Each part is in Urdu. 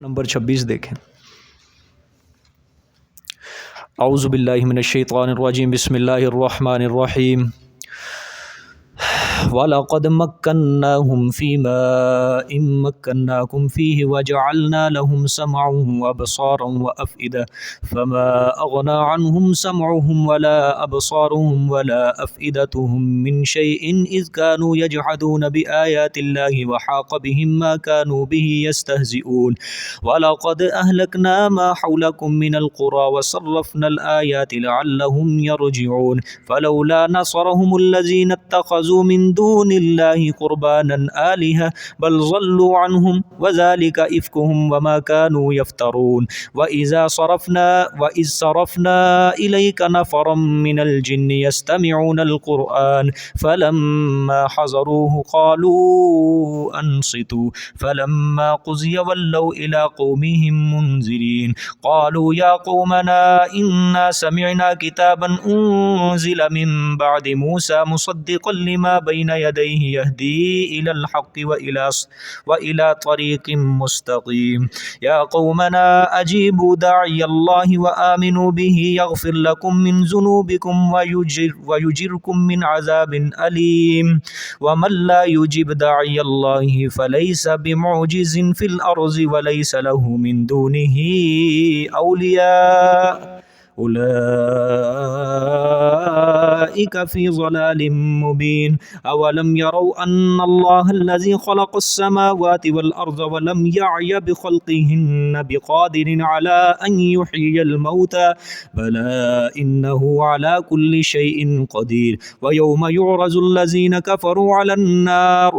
نمبر 26 دیکھیں۔ اعوذ باللہ من الشیطان الرجیم، بسم اللہ الرحمن الرحیم۔ وَلَقَدْ مَكَّنَّاهُمْ فِي مَاءٍ مَّكَّنَّاكُمْ فِيهِ وَجَعَلْنَا لَهُمْ سَمْعًا وَأَبْصَارًا وَأَفْئِدَةً فَمَا أَغْنَىٰ عَنْهُمْ سَمْعُهُمْ وَلَا أَبْصَارُهُمْ وَلَا أَفْئِدَتُهُم مِّن شَيْءٍ إِذْ كَانُوا يَجْحَدُونَ بِآيَاتِ اللَّهِ وَحَاقَ بِهِم مَّا كَانُوا بِهِ يَسْتَهْزِئُونَ وَلَقَدْ أَهْلَكْنَا مَا حَوْلَكُم مِّنَ الْقُرَىٰ وَصَرَّفْنَا الْآيَاتِ لَعَلَّهُمْ يَرْجِعُونَ فَلَوْلَا نَصَرَهُمُ الَّذِينَ اتَّخَذُوا مِن دون الله قربانا آلهة بل ضلوا عنهم وذلك إفكهم وما كانوا يفترون وإذ صرفنا إليك نفرا من الجن يستمعون القرآن فلما حضروه قالوا أنصتوا فلما قضي ولوا إلى قومهم منذرين قالوا يا قومنا إنا سمعنا كتابا أنزل من بعد موسى مصدقا لما بين يديه يهدي إلى الحق وإلى طريق مستقيم يا قومنا أجيبوا داعي الله وآمنوا به يغفر لكم من ذنوبكم ويجركم من عذاب أليم ومن لا يجب داعي الله فليس بمعجز في الأرض وليس له من دونه أولياء أولئك في ضلال مبين أولم يروا أن الله الذي خلق السماوات والأرض ولم يعي بخلقهن بقادر على أن يحيي الموتى بلى إنه على كل شيء قدير ويوم يعرض الذين كفروا على النار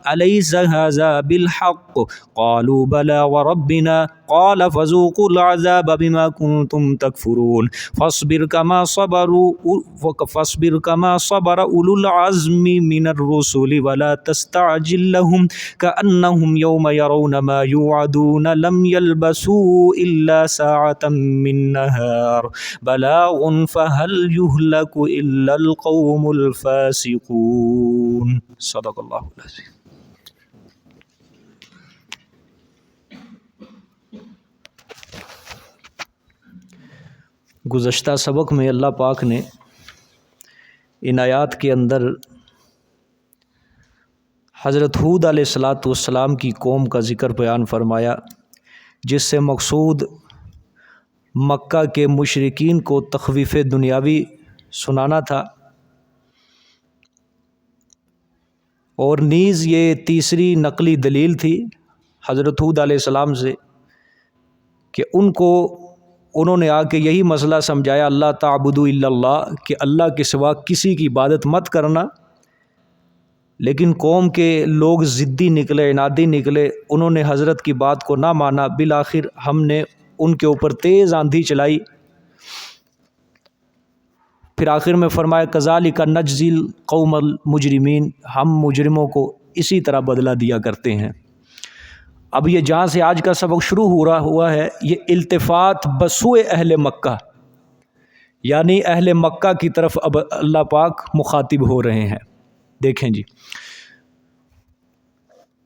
أليس هذا بالحق قالوا بلى وربنا قال فذوقوا العذاب بما كنتم تكفرون فاصبر كما صبر أولو العزم من الرسل ولا تستعجل لهم كأنهم يوم يرون ما يوعدون لم يلبثوا إلا ساعة من نهار بلاغ فهل يهلك إلا القوم الفاسقون صدق الله العظيم۔ گزشتہ سبق میں اللہ پاک نے ان آیات کے اندر حضرت ہود علیہ السلام کی قوم کا ذکر بیان فرمایا، جس سے مقصود مکہ کے مشرکین کو تخویف دنیاوی سنانا تھا، اور نیز یہ تیسری نقلی دلیل تھی حضرت ہود علیہ السلام سے کہ انہوں نے آ کے یہی مسئلہ سمجھایا، اللہ تعبدوا الا اللہ، کہ اللہ کے سوا کسی کی عبادت مت کرنا۔ لیکن قوم کے لوگ ضدی نکلے، عنادی نکلے، انہوں نے حضرت کی بات کو نہ مانا، بالآخر ہم نے ان کے اوپر تیز آندھی چلائی۔ پھر آخر میں فرمایا کذالک نجزی القوم المجرمین، ہم مجرموں کو اسی طرح بدلہ دیا کرتے ہیں۔ اب یہ جہاں سے آج کا سبق شروع ہوا ہے، یہ التفات بسوء اہل مکہ، یعنی اہل مکہ کی طرف اب اللہ پاک مخاطب ہو رہے ہیں۔ دیکھیں جی،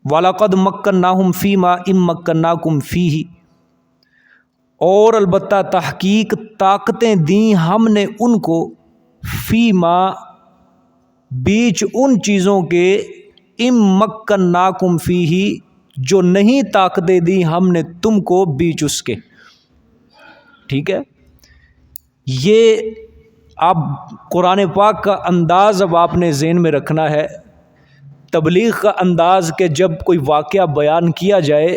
وَلَقَدْ مَكَّنَّاهُمْ فِي مَاءٍ مَّكَّنَّاكُمْ فِيهِ، اور البتہ تحقیق طاقتیں دیں ہم نے ان کو، فی ما بیچ ان چیزوں کے، اِن مَّكَّنَّاكُمْ فِيهِ جو نہیں طاقتیں دی ہم نے تم کو بیچ اس کے۔ ٹھیک ہے، یہ اب قرآن پاک کا انداز اب آپ نے ذہن میں رکھنا ہے، تبلیغ کا انداز، کہ جب کوئی واقعہ بیان کیا جائے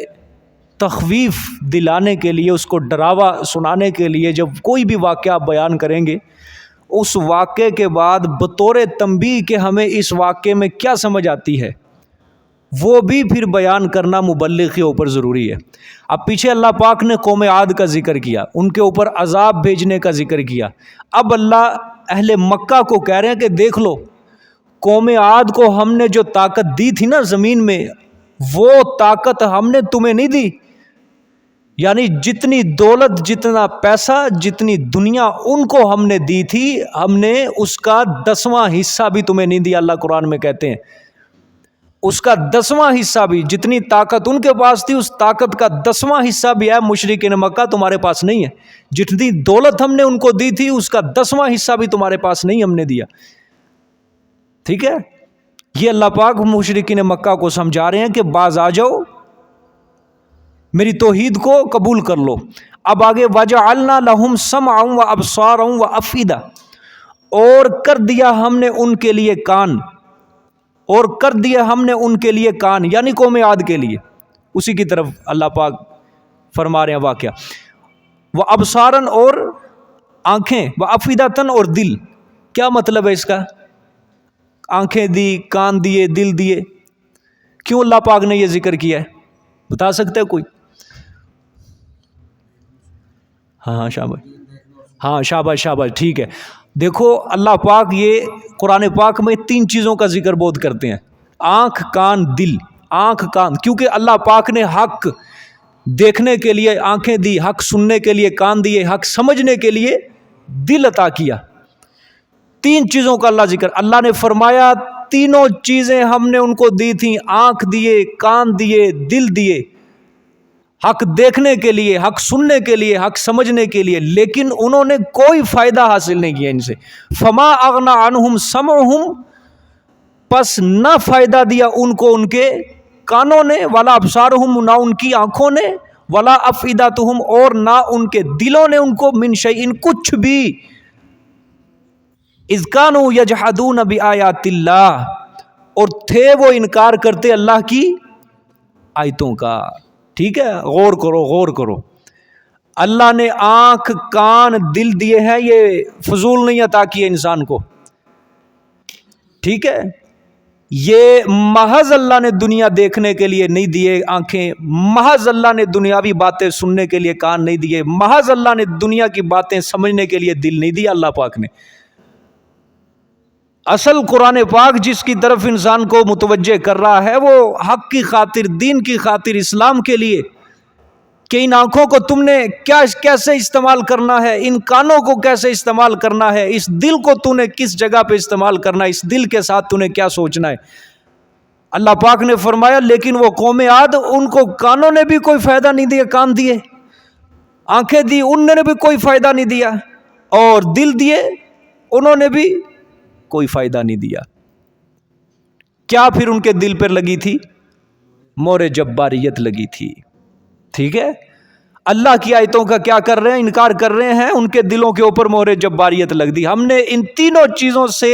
تخویف دلانے کے لیے، اس کو ڈراوا سنانے کے لیے، جب کوئی بھی واقعہ بیان کریں گے، اس واقعے کے بعد بطور تنبیہ کہ ہمیں اس واقعے میں کیا سمجھ آتی ہے، وہ بھی پھر بیان کرنا مبلغ کے اوپر ضروری ہے۔ اب پیچھے اللہ پاک نے قوم عاد کا ذکر کیا، ان کے اوپر عذاب بھیجنے کا ذکر کیا، اب اللہ اہل مکہ کو کہہ رہے ہیں کہ دیکھ لو، قوم عاد کو ہم نے جو طاقت دی تھی نا زمین میں، وہ طاقت ہم نے تمہیں نہیں دی، یعنی جتنی دولت، جتنا پیسہ، جتنی دنیا ان کو ہم نے دی تھی، ہم نے اس کا 10واں حصہ بھی تمہیں نہیں دیا۔ اللہ قرآن میں کہتے ہیں اس کا 10واں حصہ بھی، جتنی طاقت ان کے پاس تھی اس طاقت کا 10واں حصہ بھی ہے مشرکین مکہ تمہارے پاس نہیں ہے. جتنی دولت ہم نے ان کو دی تھی اس کا 10واں حصہ بھی تمہارے پاس نہیں ہم نے دیا. ٹھیک ہے، یہ اللہ پاک مشرکین مکہ کو سمجھا رہے ہیں کہ باز آ جاؤ، میری توحید کو قبول کر لو. اب آگے وَجَعَلْنَا لَهُمْ سَمْعًا وَأَبْصَارًا وَأَفْئِدَةً، اور کر دیا ہم نے ان کے لیے کان، اور کر دیا ہم نے ان کے لیے کان، یعنی قوم عاد کے لیے. اسی کی طرف اللہ پاک فرما رہے ہیں واقعہ. وَأَبْصَارًا، اور آنکھیں، وَأَفْئِدَةً، اور دل. کیا مطلب ہے اس کا؟ آنکھیں دی، کان دیے، دل دیے. کیوں اللہ پاک نے یہ ذکر کیا ہے؟ بتا سکتے کوئی؟ ہاں شاباش، ہاں شاباش شاباش، ٹھیک ہے. دیکھو اللہ پاک یہ قرآن پاک میں 3 چیزوں کا ذکر بہت کرتے ہیں: آنکھ، کان، دل. آنکھ، کان، کیونکہ اللہ پاک نے حق دیکھنے کے لیے آنکھیں دی، حق سننے کے لیے کان دیے، حق سمجھنے کے لیے دل عطا کیا. 3 چیزوں کا اللہ ذکر. اللہ نے فرمایا تینوں چیزیں ہم نے ان کو دی تھیں، آنکھ دیے، کان دیے، دل دیے، حق دیکھنے کے لیے، حق سننے کے لیے، حق سمجھنے کے لیے، لیکن انہوں نے کوئی فائدہ حاصل نہیں کیا ان سے. فما اغنا عنہم سمعہم، پس نہ فائدہ دیا ان کو ان کے کانوں نے، ولا ابصارہم، نہ ان کی آنکھوں نے، ولا افئدتہم، اور نہ ان کے دلوں نے ان کو، من شیء، کچھ بھی. اذ کانوا یجحدون بآیات اللہ، اور تھے وہ انکار کرتے اللہ کی آیتوں کا. ٹھیک ہے، غور کرو غور کرو. اللہ نے آنکھ، کان، دل دیے ہیں، یہ فضول نہیں عطا کیے انسان کو. ٹھیک ہے، یہ محض اللہ نے دنیا دیکھنے کے لیے نہیں دیے آنکھیں، محض اللہ نے دنیاوی باتیں سننے کے لیے کان نہیں دیے، محض اللہ نے دنیا کی باتیں سمجھنے کے لیے دل نہیں دیا اللہ پاک نے. اصل قرآن پاک جس کی طرف انسان کو متوجہ کر رہا ہے وہ حق کی خاطر، دین کی خاطر، اسلام کے لیے، کہ ان آنکھوں کو تم نے کیسے استعمال کرنا ہے، ان کانوں کو کیسے استعمال کرنا ہے، اس دل کو تو نے کس جگہ پہ استعمال کرنا ہے، اس دل کے ساتھ تو نے کیا سوچنا ہے. اللہ پاک نے فرمایا لیکن وہ قوم عاد، ان کو کانوں نے بھی کوئی فائدہ نہیں دیا، کان دیے، آنکھیں دی، ان نے بھی کوئی فائدہ نہیں دیا، اور دل دیے، انہوں نے بھی کوئی فائدہ نہیں دیا. کیا پھر ان کے دل پر لگی تھی؟ مہر جباریت لگی تھی. ٹھیک ہے، اللہ کی آیتوں کا کیا کر رہے ہیں؟ انکار کر رہے ہیں، ان کے دلوں کے اوپر مہر جباریت لگ دی. ہم نے ان تینوں چیزوں سے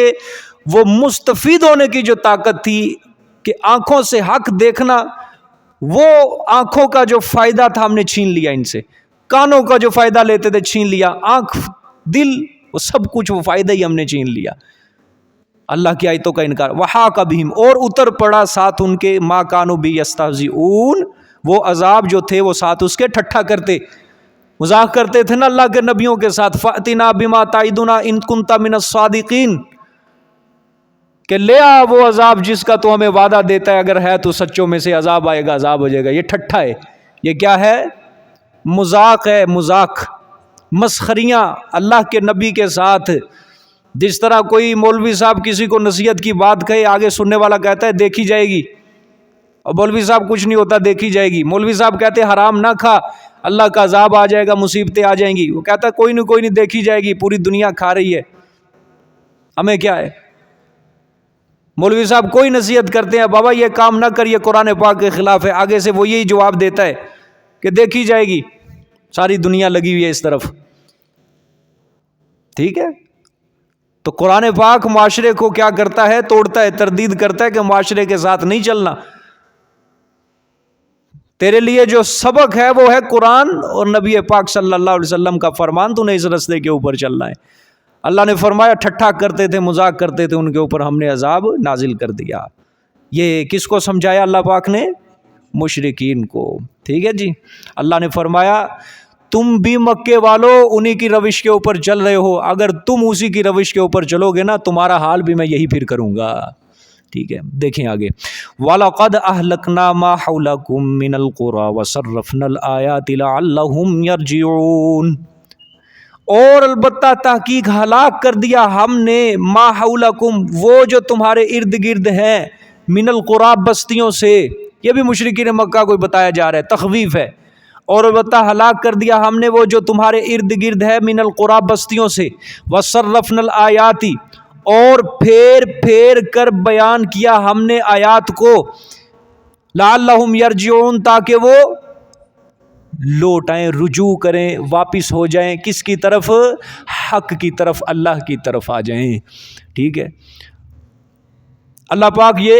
وہ مستفید ہونے کی جو طاقت تھی کہ آنکھوں سے حق دیکھنا، وہ آنکھوں کا جو فائدہ تھا ہم نے چھین لیا ان سے. کانوں کا جو فائدہ لیتے تھے چھین لیا، آنکھ، دل، وہ سب کچھ وہ فائدہ ہی ہم نے چھین لیا. اللہ کی آیتوں کا انکار. وحاق بہم، اور اتر پڑا ساتھ ان کے، ما کانوا بہ یستہزئون، وہ عذاب جو تھے وہ ساتھ اس کے ٹھٹھا کرتے، مذاق کرتے تھے نا اللہ کے نبیوں کے ساتھ. فأتنا بما تعدنا ان کنت من الصادقین، کہ لے آ وہ عذاب جس کا تو ہمیں وعدہ دیتا ہے، اگر ہے تو سچوں میں سے عذاب آئے گا، عذاب ہو جائے گا. یہ ٹھٹھا ہے، یہ کیا ہے؟ مذاق ہے، مذاق، مسخریاں اللہ کے نبی کے ساتھ. جس طرح کوئی مولوی صاحب کسی کو نصیحت کی بات کہے، آگے سننے والا کہتا ہے دیکھی جائے گی، اور مولوی صاحب کچھ نہیں ہوتا، دیکھی جائے گی. مولوی صاحب کہتے ہیں حرام نہ کھا، اللہ کا عذاب آ جائے گا، مصیبتیں آ جائیں گی. وہ کہتا ہے کوئی نہیں دیکھی جائے گی، پوری دنیا کھا رہی ہے، ہمیں کیا ہے. مولوی صاحب کوئی نصیحت کرتے ہیں بابا یہ کام نہ کریے، قرآن پاک کے خلاف ہے، آگے سے وہ یہی جواب دیتا ہے کہ دیکھی جائے گی، ساری دنیا لگی ہوئی ہے اس طرف. ٹھیک ہے، تو قرآن پاک معاشرے کو کیا کرتا ہے؟ توڑتا ہے، تردید کرتا ہے کہ معاشرے کے ساتھ نہیں چلنا. تیرے لیے جو سبق ہے وہ ہے قرآن اور نبی پاک صلی اللہ علیہ وسلم کا فرمان، تو نے اس رستے کے اوپر چلنا ہے. اللہ نے فرمایا ٹھٹھا کرتے تھے، مذاق کرتے تھے، ان کے اوپر ہم نے عذاب نازل کر دیا. یہ کس کو سمجھایا اللہ پاک نے؟ مشرکین کو. ٹھیک ہے جی. اللہ نے فرمایا تم بھی مکے والو انہی کی روش کے اوپر چل رہے ہو، اگر تم اسی کی روش کے اوپر چلو گے نا تمہارا حال بھی میں یہی پھر کروں گا. ٹھیک ہے، دیکھیں آگے. وَلَقَدْ أَهْلَكْنَا مَا حَوْلَكُم مِّنَ الْقُرَىٰ وَصَرَّفْنَا الْآيَاتِ لَعَلَّهُمْ يَرْجِعُونَ، اور البتہ تحقیق ہلاک کر دیا ہم نے ما حولکم، وہ جو تمہارے ارد گرد ہیں، من القرى بستیوں سے. یہ بھی مشرکین مکہ کو بتایا جا رہا ہے، تخویف ہے. اور البتہ ہلاک کر دیا ہم نے وہ جو تمہارے ارد گرد ہے، من القرى بستیوں سے. وصرفنا الآیات، اور پھیر پھیر کر بیان کیا ہم نے آیات کو. لعلہم یرجعون، تاکہ وہ لوٹ آئیں، رجوع کریں، واپس ہو جائیں. کس کی طرف؟ حق کی طرف، اللہ کی طرف آ جائیں. ٹھیک ہے. اللہ پاک یہ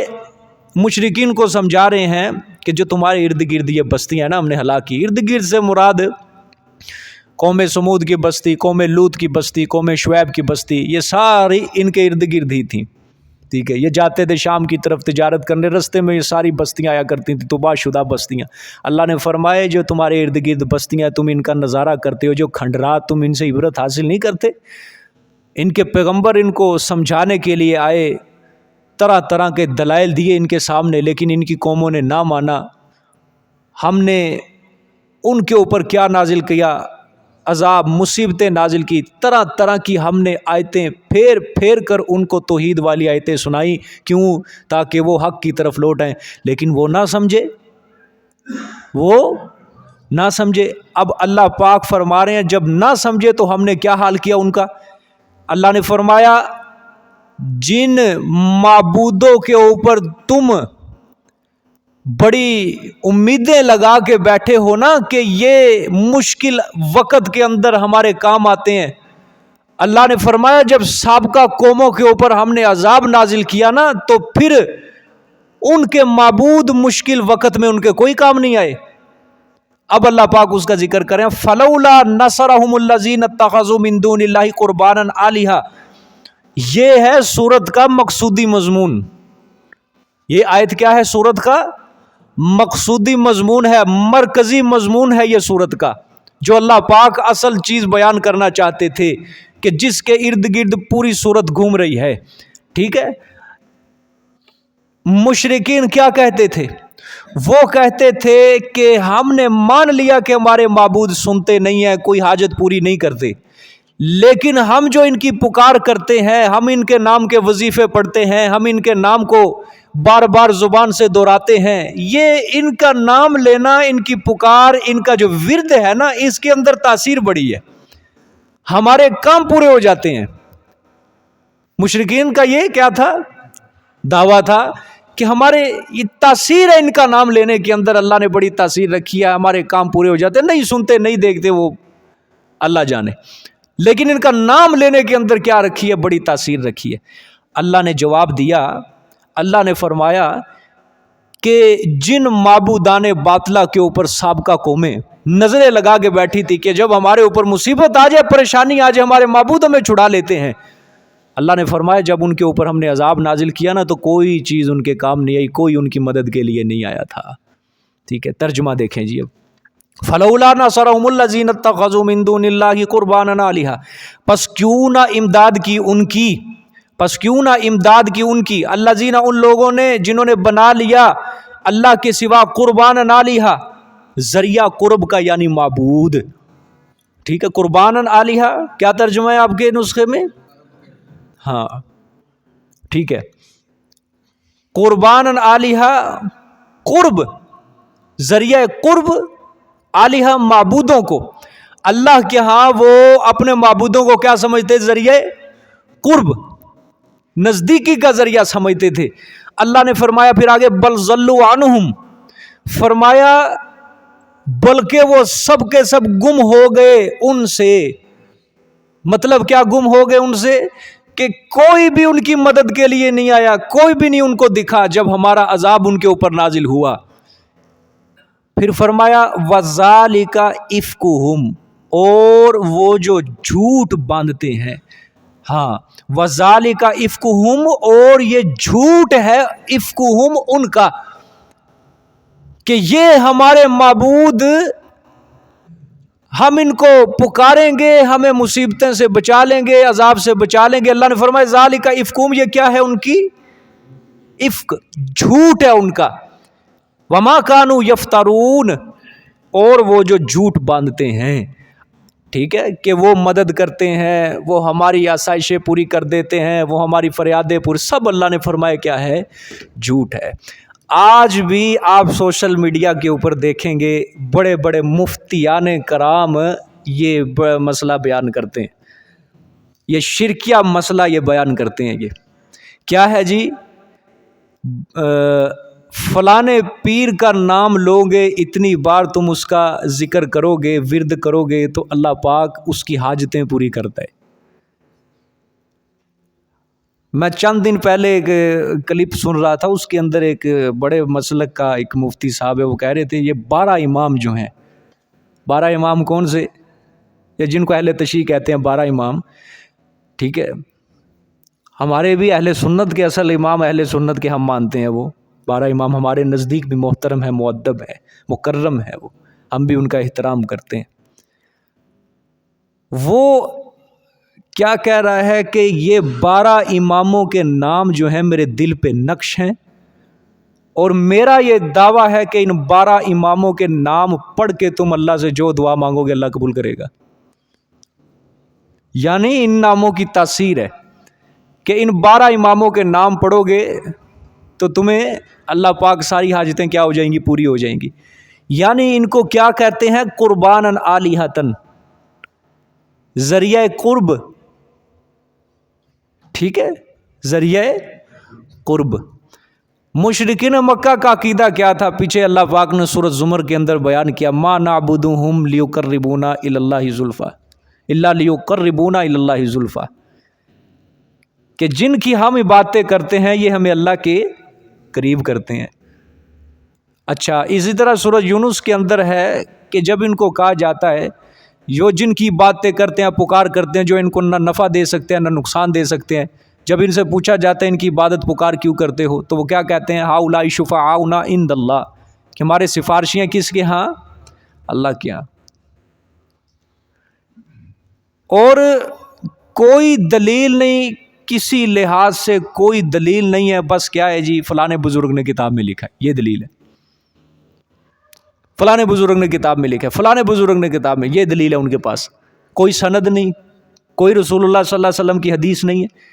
مشرکین کو سمجھا رہے ہیں کہ جو تمہارے ارد گرد یہ بستیاں ہیں نا، ہم نے ہلاک کی. ارد گرد سے مراد قوم سمود کی بستی، قوم لوط کی بستی، قوم شعیب کی بستی، یہ ساری ان کے ارد گرد ہی تھیں. ٹھیک ہے. یہ جاتے تھے شام کی طرف تجارت کرنے، رستے میں یہ ساری بستیاں آیا کرتی تھیں، تباہ شدہ بستیاں. اللہ نے فرمایا جو تمہارے ارد گرد بستیاں، تم ان کا نظارہ کرتے ہو، جو کھنڈرات، تم ان سے عبرت حاصل نہیں کرتے. ان کے پیغمبر ان کو سمجھانے کے لیے آئے، طرح طرح کے دلائل دیے ان کے سامنے، لیکن ان کی قوموں نے نہ مانا. ہم نے ان کے اوپر کیا نازل کیا؟ عذاب، مصیبتیں نازل کی، طرح طرح کی ہم نے آیتیں پھیر پھیر کر ان کو توحید والی آیتیں سنائی. کیوں؟ تاکہ وہ حق کی طرف لوٹ آئیں. لیکن وہ نہ سمجھے، وہ نہ سمجھے. اب اللہ پاک فرما رہے ہیں جب نہ سمجھے تو ہم نے کیا حال کیا ان کا. اللہ نے فرمایا جن معبودوں کے اوپر تم بڑی امیدیں لگا کے بیٹھے ہو نا کہ یہ مشکل وقت کے اندر ہمارے کام آتے ہیں، اللہ نے فرمایا جب سابقہ قوموں کے اوپر ہم نے عذاب نازل کیا نا تو پھر ان کے معبود مشکل وقت میں ان کے کوئی کام نہیں آئے. اب اللہ پاک اس کا ذکر کریں، فلولا نصرہم الذین اتخذوا من دون اللہ قربانا آلہہ. یہ ہے سورت کا مقصودی مضمون. یہ آیت کیا ہے؟ سورت کا مقصودی مضمون ہے، مرکزی مضمون ہے یہ سورت کا، جو اللہ پاک اصل چیز بیان کرنا چاہتے تھے کہ جس کے ارد گرد پوری سورت گھوم رہی ہے. ٹھیک ہے. مشرکین کیا کہتے تھے؟ وہ کہتے تھے کہ ہم نے مان لیا کہ ہمارے معبود سنتے نہیں ہیں، کوئی حاجت پوری نہیں کرتے، لیکن ہم جو ان کی پکار کرتے ہیں، ہم ان کے نام کے وظیفے پڑھتے ہیں، ہم ان کے نام کو بار بار زبان سے دہراتے ہیں، یہ ان کا نام لینا، ان کی پکار، ان کا جو ورد ہے نا، اس کے اندر تاثیر بڑی ہے، ہمارے کام پورے ہو جاتے ہیں. مشرکین کا یہ کیا تھا؟ دعویٰ تھا کہ ہمارے یہ تاثیر ہے، ان کا نام لینے کے اندر اللہ نے بڑی تاثیر رکھی ہے، ہمارے کام پورے ہو جاتے ہیں. نہیں سنتے، نہیں دیکھتے، وہ اللہ جانے، لیکن ان کا نام لینے کے اندر کیا رکھی ہے؟ بڑی تاثیر رکھی ہے. اللہ نے جواب دیا، اللہ نے فرمایا کہ جن معبودان باطلہ کے اوپر سابقہ قومیں نظریں لگا کے بیٹھی تھی کہ جب ہمارے اوپر مصیبت آ جائے، پریشانی آ جائے، ہمارے معبود ہمیں چھڑا لیتے ہیں، اللہ نے فرمایا جب ان کے اوپر ہم نے عذاب نازل کیا نا تو کوئی چیز ان کے کام نہیں آئی، کوئی ان کی مدد کے لیے نہیں آیا تھا. ٹھیک ہے. ترجمہ دیکھیں جی. اب فلولا نصرہم الذین اتخذوا من دون اللہ قربانا آلہہ، پس کیوں نہ امداد کی ان کی، پس کیوں نہ امداد کی ان کی، الذین ان لوگوں نے جنہوں نے بنا لیا اللہ کے سوا قربانا آلہہ، ذریعہ قرب کا یعنی معبود. ٹھیک ہے. قربانا آلہہ کیا ترجمہ ہے آپ کے نسخے میں؟ ہاں ٹھیک ہے. قربانا آلہہ قرب، ذریعہ قرب، آلہہ معبودوں کو. اللہ کے ہاں وہ اپنے معبودوں کو کیا سمجھتے؟ ذریعہ قرب، نزدیکی کا ذریعہ سمجھتے تھے. اللہ نے فرمایا پھر آگے بل ضلوا عنہم، فرمایا بلکہ وہ سب کے سب گم ہو گئے ان سے. مطلب کیا گم ہو گئے ان سے؟ کہ کوئی بھی ان کی مدد کے لیے نہیں آیا، کوئی بھی نہیں ان کو دکھا جب ہمارا عذاب ان کے اوپر نازل ہوا. پھر فرمایا وَذَلِكَ إِفْكُهُمْ، اور وہ جو جھوٹ باندھتے ہیں. ہاں وَذَلِكَ إِفْكُهُمْ، اور یہ جھوٹ ہے إِفْكُهُمْ ان کا، کہ یہ ہمارے معبود، ہم ان کو پکاریں گے، ہمیں مصیبتیں سے بچا لیں گے، عذاب سے بچا لیں گے. اللہ نے فرمایا ذَلِكَ إِفْكُهُمْ، یہ کیا ہے؟ ان کی افک، جھوٹ ہے ان کا. وَمَا كَانُوا يَفْتَرُونَ، اور وہ جو جھوٹ باندھتے ہیں. ٹھیک ہے، کہ وہ مدد کرتے ہیں، وہ ہماری آسائشیں پوری کر دیتے ہیں، وہ ہماری فریادیں پوری، سب اللہ نے فرمایا کیا ہے؟ جھوٹ ہے۔ آج بھی آپ سوشل میڈیا کے اوپر دیکھیں گے بڑے بڑے مفتیان کرام یہ مسئلہ بیان کرتے ہیں، یہ شرکیہ مسئلہ یہ بیان کرتے ہیں۔ یہ کیا ہے جی؟ فلانے پیر کا نام لو گے، اتنی بار تم اس کا ذکر کرو گے، ورد کرو گے، تو اللہ پاک اس کی حاجتیں پوری کرتا ہے۔ میں چند دن پہلے ایک کلپ سن رہا تھا، اس کے اندر ایک بڑے مسلک کا ایک مفتی صاحب ہے، وہ کہہ رہے تھے یہ 12 امام جو ہیں، 12 امام کون سے؟ یا جن کو اہل تشیع کہتے ہیں 12 امام، ٹھیک ہے، ہمارے بھی اہل سنت کے اصل امام اہل سنت کے ہم مانتے ہیں، وہ 12 امام ہمارے نزدیک بھی محترم ہے، مؤدب ہے، مکرم ہے، وہ ہم بھی ان کا احترام کرتے ہیں۔ وہ کیا کہہ رہا ہے کہ یہ 12 اماموں کے نام جو ہیں میرے دل پہ نقش ہیں، اور میرا یہ دعویٰ ہے کہ ان 12 اماموں کے نام پڑھ کے تم اللہ سے جو دعا مانگو گے اللہ قبول کرے گا۔ یعنی ان ناموں کی تاثیر ہے کہ ان 12 اماموں کے نام پڑھو گے تو تمہیں اللہ پاک ساری حاجتیں کیا ہو جائیں گی؟ پوری ہو جائیں گی۔ یعنی ان کو کیا کہتے ہیں؟ قرباناً آلیہتن، ذریعہ قرب، ٹھیک ہے، ذریعہ قرب۔ مشرکین مکہ کا عقیدہ کیا تھا؟ پیچھے اللہ پاک نے سورۃ زمر کے اندر بیان کیا، ما نعبدہم لیقربونا الی اللہ زلفیٰ الا لیقربونا الی اللہ زلفیٰ، کہ جن کی ہم عبادتیں کرتے ہیں یہ ہمیں اللہ کے قریب کرتے ہیں۔ اچھا، اسی طرح سورۃ یونس کے اندر ہے کہ جب ان کو کہا جاتا ہے جو جن کی باتیں کرتے ہیں، پکار کرتے ہیں، جو ان کو نہ نفع دے سکتے ہیں نہ نقصان دے سکتے ہیں، جب ان سے پوچھا جاتا ہے ان کی عبادت پکار کیوں کرتے ہو، تو وہ کیا کہتے ہیں؟ ہؤلاء شفعاؤنا عند اللہ، کہ ہمارے سفارشیاں کس کے ہاں؟ اللہ کے ہاں۔ اور کوئی دلیل نہیں، کسی لحاظ سے کوئی دلیل نہیں ہے، بس کیا ہے جی؟ فلانے بزرگ نے کتاب میں لکھا ہے، یہ دلیل ہے، فلانے بزرگ نے کتاب میں لکھا ہے، فلانے بزرگ نے کتاب میں، یہ دلیل ہے ان کے پاس۔ کوئی سند نہیں، کوئی رسول اللہ صلی اللہ علیہ وسلم کی حدیث نہیں ہے۔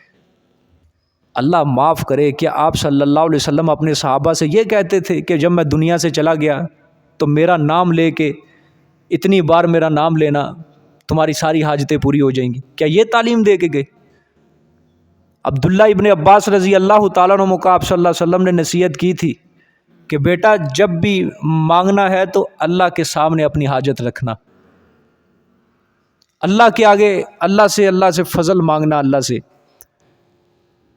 اللہ معاف کرے، کہ آپ صلی اللہ علیہ وسلم اپنے صحابہ سے یہ کہتے تھے کہ جب میں دنیا سے چلا گیا تو میرا نام لے کے، اتنی بار میرا نام لینا، تمہاری ساری حاجتیں پوری ہو جائیں گی؟ کیا یہ تعلیم دے کے گئے؟ عبداللہ ابن عباس رضی اللہ تعالیٰ عنہ کو آپ صلی اللہ علیہ وسلم نے نصیحت کی تھی کہ بیٹا جب بھی مانگنا ہے تو اللہ کے سامنے اپنی حاجت رکھنا، اللہ کے آگے اللہ سے فضل مانگنا، اللہ سے۔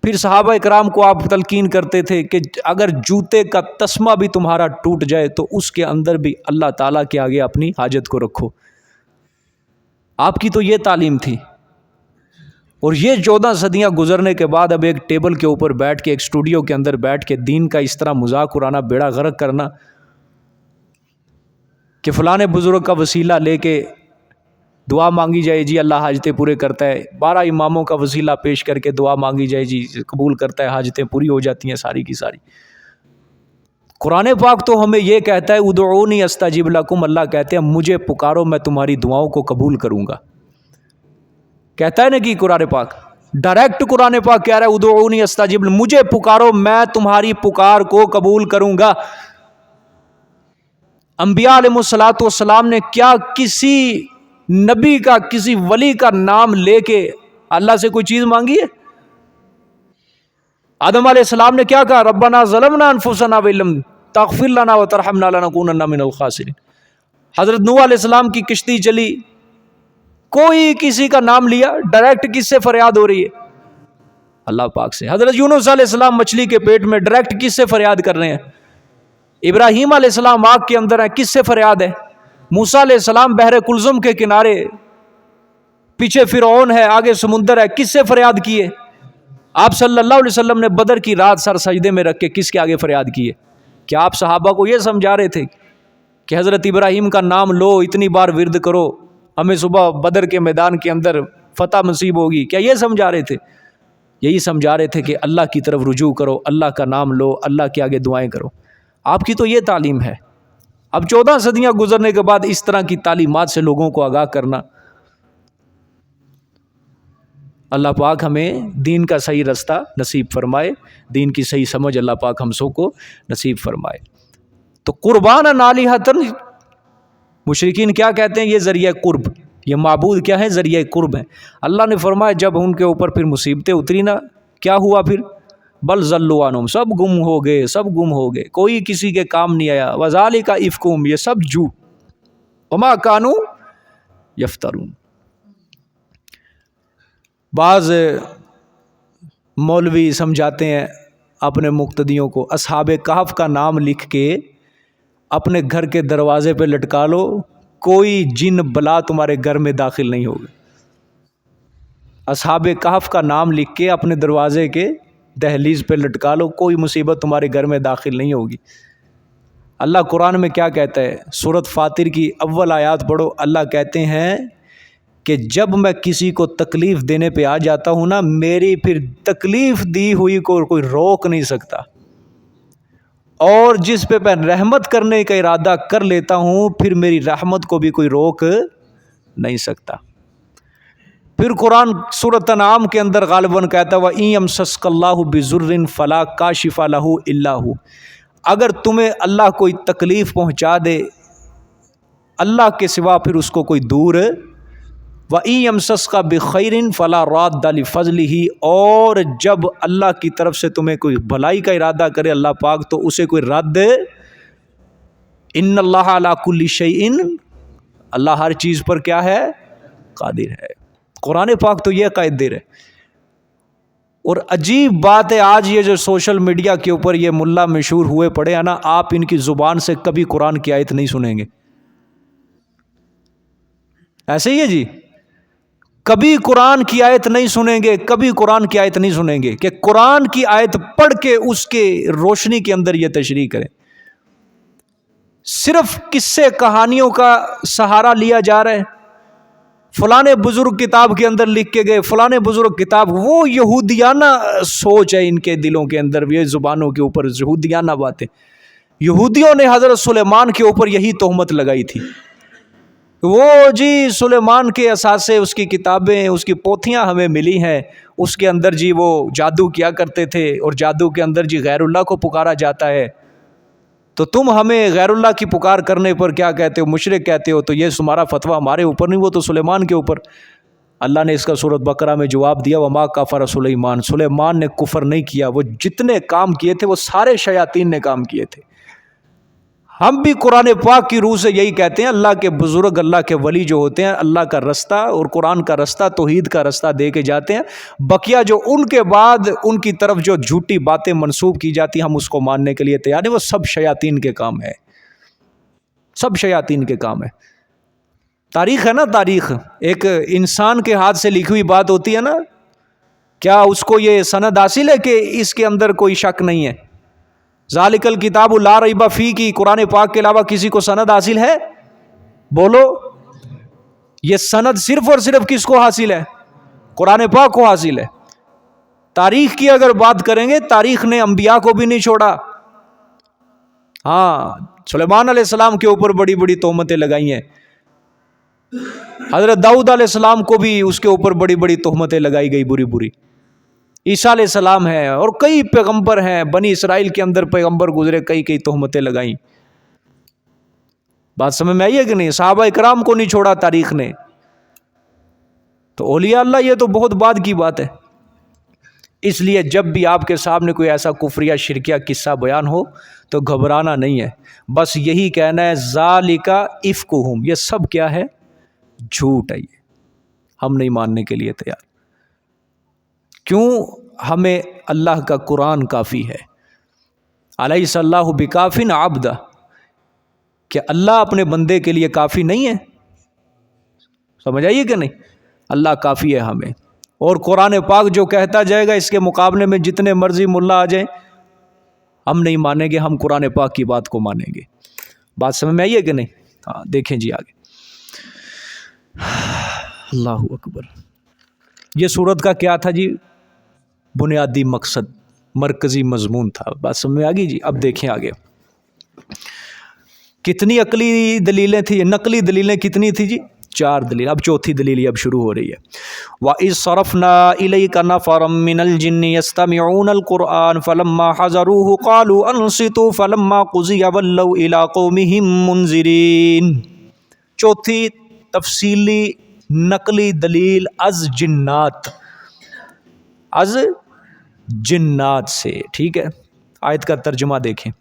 پھر صحابہ اکرام کو آپ تلقین کرتے تھے کہ اگر جوتے کا تسمہ بھی تمہارا ٹوٹ جائے تو اس کے اندر بھی اللہ تعالیٰ کے آگے اپنی حاجت کو رکھو۔ آپ کی تو یہ تعلیم تھی، اور یہ 14 صدیاں گزرنے کے بعد اب ایک ٹیبل کے اوپر بیٹھ کے، ایک اسٹوڈیو کے اندر بیٹھ کے دین کا اس طرح مذاق اڑانا، بیڑا غرق کرنا کہ فلانے بزرگ کا وسیلہ لے کے دعا مانگی جائے جی اللہ حاجتیں پورے کرتا ہے، 12 اماموں کا وسیلہ پیش کر کے دعا مانگی جائے جی قبول کرتا ہے، حاجتیں پوری ہو جاتی ہیں ساری کی ساری۔ قرآن پاک تو ہمیں یہ کہتا ہے ادعونی استجب لکم، اللہ کہتے ہیں مجھے پکارو میں تمہاری دعاؤں کو قبول کروں گا، کہتا ہے نا کہ قرآن پاک ڈائریکٹ قرآن پاک کہہ رہا ہے ادعونی استجب، مجھے پکارو میں تمہاری پکار کو قبول کروں گا۔ انبیاء علیہ الصلوۃ والسلام نے کیا کسی نبی کا، کسی ولی کا نام لے کے اللہ سے کوئی چیز مانگی ہے؟ آدم علیہ السلام نے کیا کہا؟ ربنا ظلمنا انفسنا وان لم تغفر لنا وترحمنا لنکونن من الخاسرین۔ حضرت نوح علیہ السلام کی کشتی چلی، کوئی کسی کا نام لیا؟ ڈائریکٹ کس سے فریاد ہو رہی ہے؟ اللہ پاک سے۔ حضرت یونس علیہ السلام مچھلی کے پیٹ میں، ڈائریکٹ کس سے فریاد کر رہے ہیں؟ ابراہیم علیہ السلام آگ کے اندر ہیں، کس سے فریاد ہے؟ موسیٰ علیہ السلام بحر کلثم کے کنارے، پیچھے فرعون ہے، آگے سمندر ہے، کس سے فریاد کی ہے؟ آپ صلی اللہ علیہ وسلم نے بدر کی رات سر سجدے میں رکھ کے کس کے آگے فریاد کی ہے؟ کیا آپ صحابہ کو یہ سمجھا رہے تھے کہ حضرت ابراہیم کا نام لو، اتنی بار ورد کرو، ہمیں صبح بدر کے میدان کے اندر فتح نصیب ہوگی؟ کیا یہ سمجھا رہے تھے؟ یہی سمجھا رہے تھے کہ اللہ کی طرف رجوع کرو، اللہ کا نام لو، اللہ کے آگے دعائیں کرو۔ آپ کی تو یہ تعلیم ہے۔ اب 14 صدیاں گزرنے کے بعد اس طرح کی تعلیمات سے لوگوں کو آگاہ کرنا اللہ پاک ہمیں دین کا صحیح رستہ نصیب فرمائے، دین کی صحیح سمجھ اللہ پاک ہم سب کو نصیب فرمائے۔ تو قربان آلہۃ، مشرکین کیا کہتے ہیں؟ یہ ذریعہ قرب، یہ معبود کیا ہے؟ ذریعہ قرب ہے۔ اللہ نے فرمایا جب ان کے اوپر پھر مصیبتیں اتری نا، کیا ہوا پھر؟ بل ضلوا عنہم، سب گم ہو گئے، سب گم ہو گئے، کوئی کسی کے کام نہیں آیا۔ وذالک افکہم، یہ سب جھوٹ، وما کانوا یفترون۔ بعض مولوی سمجھاتے ہیں اپنے مقتدیوں کو، اصحاب کہف کا نام لکھ کے اپنے گھر کے دروازے پہ لٹکا لو، کوئی جن بلا تمہارے گھر میں داخل نہیں ہوگا۔ اصحاب کہف کا نام لکھ کے اپنے دروازے کے دہلیز پہ لٹکا لو، کوئی مصیبت تمہارے گھر میں داخل نہیں ہوگی۔ اللہ قرآن میں کیا کہتا ہے؟ سورۃ فاطر کی اول آیات پڑھو، اللہ کہتے ہیں کہ جب میں کسی کو تکلیف دینے پہ آ جاتا ہوں نا، میری پھر تکلیف دی ہوئی کو کوئی روک نہیں سکتا، اور جس پہ میں رحمت کرنے کا ارادہ کر لیتا ہوں پھر میری رحمت کو بھی کوئی روک نہیں سکتا۔ پھر قرآن سورۃ انعام کے اندر غالباً کہتا ہے وَإِن يَمْسَسْكَ اللَّهُ بِضُرٍّ فَلَا كَاشِفَ لَهُ إِلَّا هُوَ، اگر تمہیں اللہ کوئی تکلیف پہنچا دے، اللہ کے سوا پھر اس کو کوئی دور۔ وَإِن يَمْسَسْكَ بِخَيْرٍ فَلَا رَادَّ لِفَضْلِهِ، اور جب اللہ کی طرف سے تمہیں کوئی بھلائی کا ارادہ کرے اللہ پاک تو اسے کوئی رد۔ ان اللہ علی کل شیء، اللہ ہر چیز پر کیا ہے؟ قادر ہے۔ قرآن پاک تو یہ عقائد دے رہے۔ اور عجیب بات ہے، آج یہ جو سوشل میڈیا کے اوپر یہ ملا مشہور ہوئے پڑے ہیں نا، آپ ان کی زبان سے کبھی قرآن کی آیت نہیں سنیں گے۔ ایسے ہی ہے جی، کبھی قرآن کی آیت نہیں سنیں گے، کبھی قرآن کی آیت نہیں سنیں گے کہ قرآن کی آیت پڑھ کے اس کے روشنی کے اندر یہ تشریح کریں۔ صرف قصے کہانیوں کا سہارا لیا جا رہا ہے، فلانے بزرگ کتاب کے اندر لکھ کے گئے، فلانے بزرگ کتاب، وہ یہودیانہ سوچ ہے ان کے دلوں کے اندر، یہ زبانوں کے اوپر یہودیانہ باتیں۔ یہودیوں نے حضرت سلیمان کے اوپر یہی تہمت لگائی تھی، وہ جی سلیمان کے اثاثے، اس کی کتابیں، اس کی پوتھیاں ہمیں ملی ہیں، اس کے اندر جی وہ جادو کیا کرتے تھے، اور جادو کے اندر جی غیر اللہ کو پکارا جاتا ہے، تو تم ہمیں غیر اللہ کی پکار کرنے پر کیا کہتے ہو؟ مشرک کہتے ہو، تو یہ تمہارا فتویٰ ہمارے اوپر نہیں، وہ تو سلیمان کے اوپر۔ اللہ نے اس کا سورۃ بقرہ میں جواب دیا وما کفر سلیمان، سلیمان نے کفر نہیں کیا، وہ جتنے کام کیے تھے وہ سارے شیاطین نے کام کیے تھے۔ ہم بھی قرآن پاک کی روح سے یہی کہتے ہیں، اللہ کے بزرگ، اللہ کے ولی جو ہوتے ہیں، اللہ کا رستہ اور قرآن کا رستہ، توحید کا رستہ دے کے جاتے ہیں۔ بقیہ جو ان کے بعد ان کی طرف جو جھوٹی باتیں منسوب کی جاتی ہیں، ہم اس کو ماننے کے لیے تیار ہیں، وہ سب شیاطین کے کام ہے، سب شیاطین کے کام ہے۔ تاریخ ہے نا، تاریخ ایک انسان کے ہاتھ سے لکھی ہوئی بات ہوتی ہے نا، کیا اس کو یہ سند حاصل ہے کہ اس کے اندر کوئی شک نہیں ہے؟ ذالک الکتاب لا ریب فیہ کی قرآن پاک کے علاوہ کسی کو سند حاصل ہے؟ بولو۔ یہ سند صرف اور صرف کس کو حاصل ہے؟ قرآن پاک کو حاصل ہے۔ تاریخ کی اگر بات کریں گے، تاریخ نے انبیاء کو بھی نہیں چھوڑا۔ ہاں، سلیمان علیہ السلام کے اوپر بڑی بڑی تہمتیں لگائی ہیں، حضرت داؤد علیہ السلام کو بھی اس کے اوپر بڑی بڑی تہمتیں لگائی گئی، بری بری۔ عیسیٰ علیہ السلام ہیں، اور کئی پیغمبر ہیں، بنی اسرائیل کے اندر پیغمبر گزرے، کئی تہمتیں لگائیں۔ بات سمجھ میں آئی ہے کہ نہیں؟ صحابہ اکرام کو نہیں چھوڑا تاریخ نے، تو اولیاء اللہ یہ تو بہت بعد کی بات ہے۔ اس لیے جب بھی آپ کے سامنے کوئی ایسا کفریہ شرکیہ قصہ بیان ہو تو گھبرانا نہیں ہے، بس یہی کہنا ہے ذالک افکہم، یہ سب کیا ہے؟ جھوٹ ہے، یہ ہم نہیں ماننے کے لیے تیار۔ کیوں؟ ہمیں اللہ کا قرآن کافی ہے۔ الیس اللہ بکاف عبدہ، کہ اللہ اپنے بندے کے لیے کافی نہیں ہے؟ سمجھ آئیے کہ نہیں؟ اللہ کافی ہے ہمیں، اور قرآن پاک جو کہتا جائے گا، اس کے مقابلے میں جتنے مرضی ملا آ جائیں، ہم نہیں مانیں گے، ہم قرآن پاک کی بات کو مانیں گے۔ بات سمجھ میں آئیے کہ نہیں؟ ہاں، دیکھیں جی آگے۔ اللہ اکبر۔ یہ سورت کا کیا تھا جی؟ بنیادی مقصد، مرکزی مضمون تھا۔ بات سمجھ میں آ گئی جی؟ اب دیکھیں آگے کتنی عقلی دلیلیں تھیں، نقلی دلیلیں کتنی تھی جی؟ 4 دلیل. اب چوتھی دلیل اب شروع ہو رہی ہے. وَإِذْ صَرَفْنَا إِلَيْكَ نَفَرًا مِّنَ الْجِنِّ يَسْتَمِعُونَ الْقُرْآنَ فَلَمَّا حَضَرُوهُ قَالُوا أَنصِتُوا فَلَمَّا قُضِيَ وَلَّوْا إِلَىٰ قَوْمِهِم مُّنذِرِينَ. چوتھی تفصیلی نقلی دلیل از جنات سے. ٹھیک ہے, آیت کا ترجمہ دیکھیں.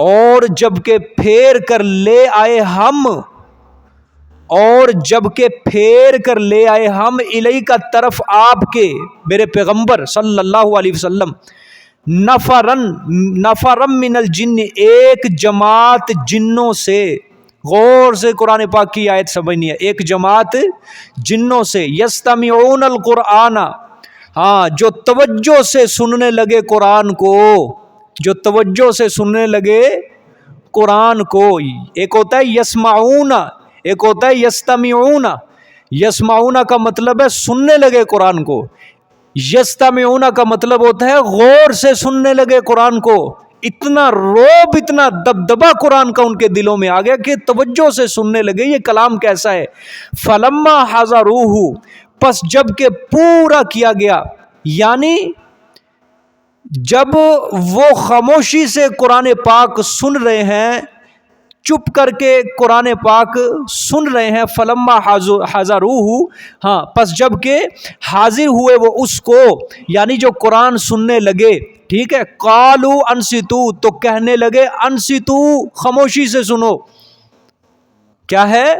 اور جب کہ پھیر کر لے آئے ہم الیہ کا طرف آپ کے میرے پیغمبر صلی اللہ علیہ وسلم نفرم من الجن ایک جماعت جنوں سے. غور سے قرآن پاک کی آیت سمجھنی ہے. ایک جماعت جنوں سے یستمعون القرآن, ہاں جو توجہ سے سننے لگے قرآن کو, جو توجہ سے سننے لگے قرآن کو. ایک ہوتا ہے یسمعون, ایک ہوتا ہے یستمعون. یسمعون کا مطلب ہے سننے لگے قرآن کو, یستمعون کا مطلب ہوتا ہے غور سے سننے لگے قرآن کو. اتنا روب, اتنا دبدبا قرآن کا ان کے دلوں میں آ گیا کہ توجہ سے سننے لگے یہ کلام کیسا ہے. فلما حضروہ, پس جب کہ پورا کیا گیا, یعنی جب وہ خاموشی سے قرآن پاک سن رہے ہیں, چپ کر کے قرآن پاک سن رہے ہیں. فلما حضروہ, ہاں پس جب کہ حاضر ہوئے وہ اس کو, یعنی جو قرآن سننے لگے. ٹھیک ہے, قالوا انصتو, تو کہنے لگے انصتو, خاموشی سے سنو. کیا ہے,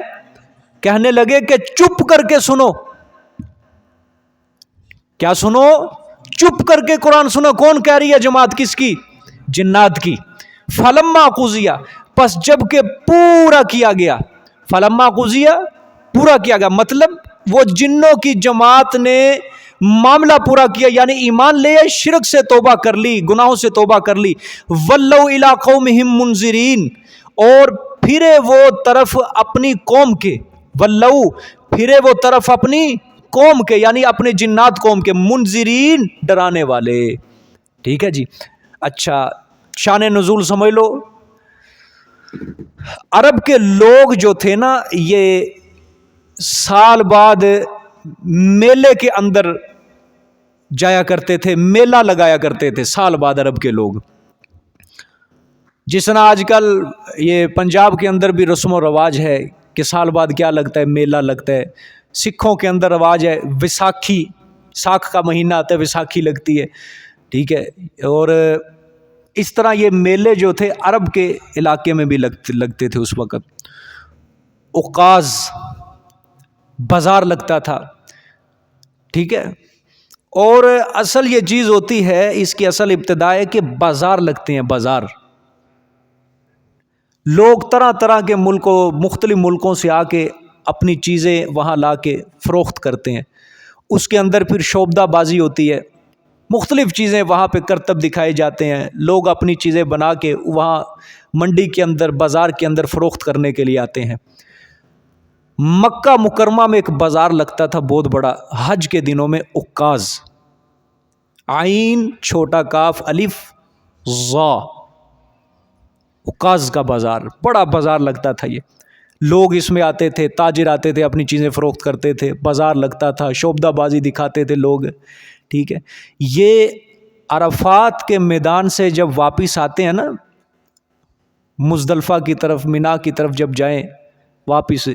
کہنے لگے کہ چپ کر کے سنو. کیا سنو, چپ کر کے قرآن سنو. کون کہہ رہی ہے جماعت, کس کی, جنات کی. فلما قضیہ, پس جب کہ پورا کیا گیا. فلما قضیہ, پورا کیا گیا مطلب وہ جنوں کی جماعت نے معاملہ پورا کیا, یعنی ایمان لے آئے, شرک سے توبہ کر لی, گناہوں سے توبہ کر لی. وَلَّوْا إِلَىٰ قَوْمِهِم مُنذِرِينَ, اور پھرے وہ طرف اپنی قوم کے. وَلَّوْا, پھرے وہ طرف اپنی قوم کے, یعنی اپنے جنات قوم کے. منذرین, ڈرانے والے. ٹھیک ہے جی. اچھا, شان نزول سمجھ لو. عرب کے لوگ جو تھے نا, یہ سال بعد میلے کے اندر جایا کرتے تھے, میلہ لگایا کرتے تھے سال بعد عرب کے لوگ. جس طرح آج کل یہ پنجاب کے اندر بھی رسم و رواج ہے کہ سال بعد کیا لگتا ہے, میلہ لگتا ہے. سکھوں کے اندر رواج ہے ویساکھی, ساکھ کا مہینہ آتا ہے, ویساکھی لگتی ہے. ٹھیک ہے, اور اس طرح یہ میلے جو تھے عرب کے علاقے میں بھی لگتے تھے اس وقت. اوقاز, بازار لگتا تھا. ٹھیک ہے, اور اصل یہ چیز ہوتی ہے, اس کی اصل ابتدا ہے کہ بازار لگتے ہیں. بازار, لوگ طرح طرح کے مختلف ملکوں سے آ کے اپنی چیزیں وہاں لا کے فروخت کرتے ہیں. اس کے اندر پھر شوبدہ بازی ہوتی ہے, مختلف چیزیں وہاں پہ کرتب دکھائے جاتے ہیں. لوگ اپنی چیزیں بنا کے وہاں منڈی کے اندر, بازار کے اندر فروخت کرنے کے لیے آتے ہیں. مکہ مکرمہ میں ایک بازار لگتا تھا بہت بڑا حج کے دنوں میں, عکاظ, عین چھوٹا کاف الف ضا, عکاظ کا بازار, بڑا بازار لگتا تھا. یہ لوگ اس میں آتے تھے, تاجر آتے تھے, اپنی چیزیں فروخت کرتے تھے. بازار لگتا تھا, شوبدہ بازی دکھاتے تھے لوگ. ٹھیک ہے, یہ عرفات کے میدان سے جب واپس آتے ہیں نا, مزدلفہ کی طرف, مینا کی طرف جب جائیں واپس,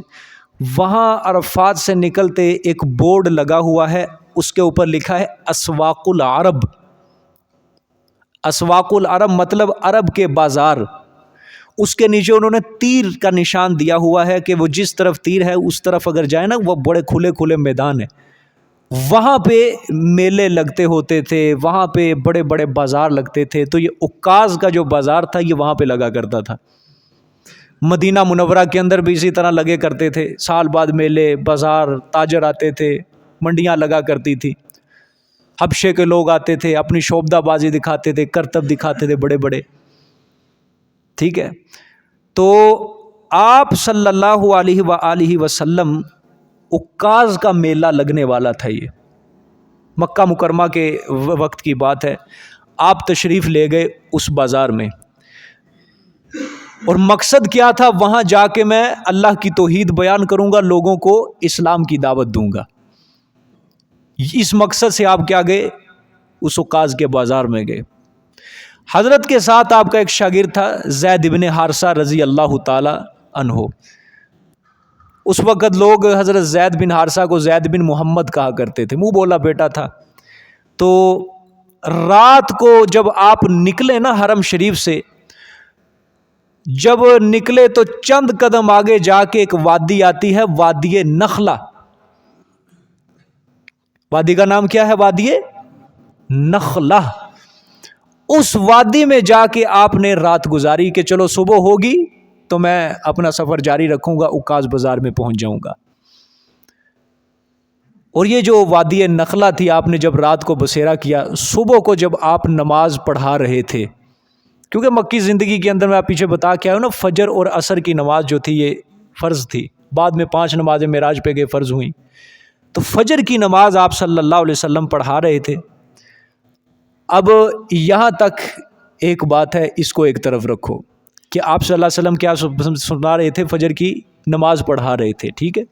وہاں عرفات سے نکلتے ایک بورڈ لگا ہوا ہے, اس کے اوپر لکھا ہے اسواق العرب. اسواق العرب مطلب عرب کے بازار. اس کے نیچے انہوں نے تیر کا نشان دیا ہوا ہے کہ وہ جس طرف تیر ہے اس طرف اگر جائے نا, وہ بڑے کھلے کھلے میدان ہے. وہاں پہ میلے لگتے ہوتے تھے, وہاں پہ بڑے بڑے بازار لگتے تھے. تو یہ عکاظ کا جو بازار تھا یہ وہاں پہ لگا کرتا تھا. مدینہ منورہ کے اندر بھی اسی طرح لگے کرتے تھے. سال بعد میلے, بازار, تاجر آتے تھے, منڈیاں لگا کرتی تھی. حبشے کے لوگ آتے تھے, اپنی شوبدہ بازی دکھاتے تھے, کرتب دکھاتے تھے بڑے بڑے. ٹھیک ہے, تو آپ صلی اللہ علیہ وآلہ وسلم عکاظ کا میلہ لگنے والا تھا. یہ مکہ مکرمہ کے وقت کی بات ہے. آپ تشریف لے گئے اس بازار میں. اور مقصد کیا تھا؟ وہاں جا کے میں اللہ کی توحید بیان کروں گا، لوگوں کو اسلام کی دعوت دوں گا۔ اس مقصد سے آپ کیا گئے؟ اس اوقاز کے بازار میں گئے۔ حضرت کے ساتھ آپ کا ایک شاگرد تھا زید بن حارثہ رضی اللہ تعالی عنہ۔ اس وقت لوگ حضرت زید بن حارثہ کو زید بن محمد کہا کرتے تھے، منہ بولا بیٹا تھا۔ تو رات کو جب آپ نکلے نا حرم شریف سے، جب نکلے تو چند قدم آگے جا کے ایک وادی آتی ہے، وادی نخلہ۔ وادی کا نام کیا ہے؟ وادی نخلہ۔ اس وادی میں جا کے آپ نے رات گزاری کہ چلو صبح ہوگی تو میں اپنا سفر جاری رکھوں گا، اوقاز بازار میں پہنچ جاؤں گا۔ اور یہ جو وادی نخلہ تھی، آپ نے جب رات کو بسیرا کیا، صبح کو جب آپ نماز پڑھا رہے تھے، کیونکہ مکی زندگی کے اندر میں آپ پیچھے بتا کے آیا ہوں نا، فجر اور عصر کی نماز جو تھی یہ فرض تھی، بعد میں 5 نمازیں معراج پہ گئے فرض ہوئیں، تو فجر کی نماز آپ صلی اللہ علیہ وسلم پڑھا رہے تھے۔ اب یہاں تک ایک بات ہے، اس کو ایک طرف رکھو کہ آپ صلی اللہ علیہ وسلم کیا سنا رہے تھے؟ فجر کی نماز پڑھا رہے تھے، ٹھیک ہے،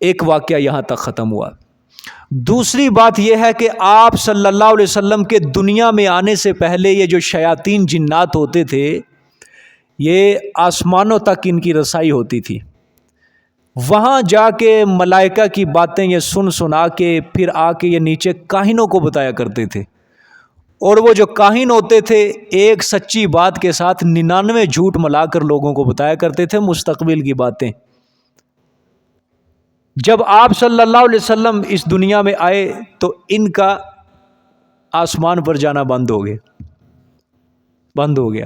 ایک واقعہ یہاں تک ختم ہوا۔ دوسری بات یہ ہے کہ آپ صلی اللہ علیہ وسلم کے دنیا میں آنے سے پہلے یہ جو شیاطین جنات ہوتے تھے، یہ آسمانوں تک ان کی رسائی ہوتی تھی۔ وہاں جا کے ملائکہ کی باتیں یہ سنا کے پھر آ کے یہ نیچے کاہنوں کو بتایا کرتے تھے، اور وہ جو کاہن ہوتے تھے ایک سچی بات کے ساتھ 99 جھوٹ ملا کر لوگوں کو بتایا کرتے تھے مستقبل کی باتیں۔ جب آپ صلی اللہ علیہ وسلم اس دنیا میں آئے تو ان کا آسمان پر جانا بند ہو گیا۔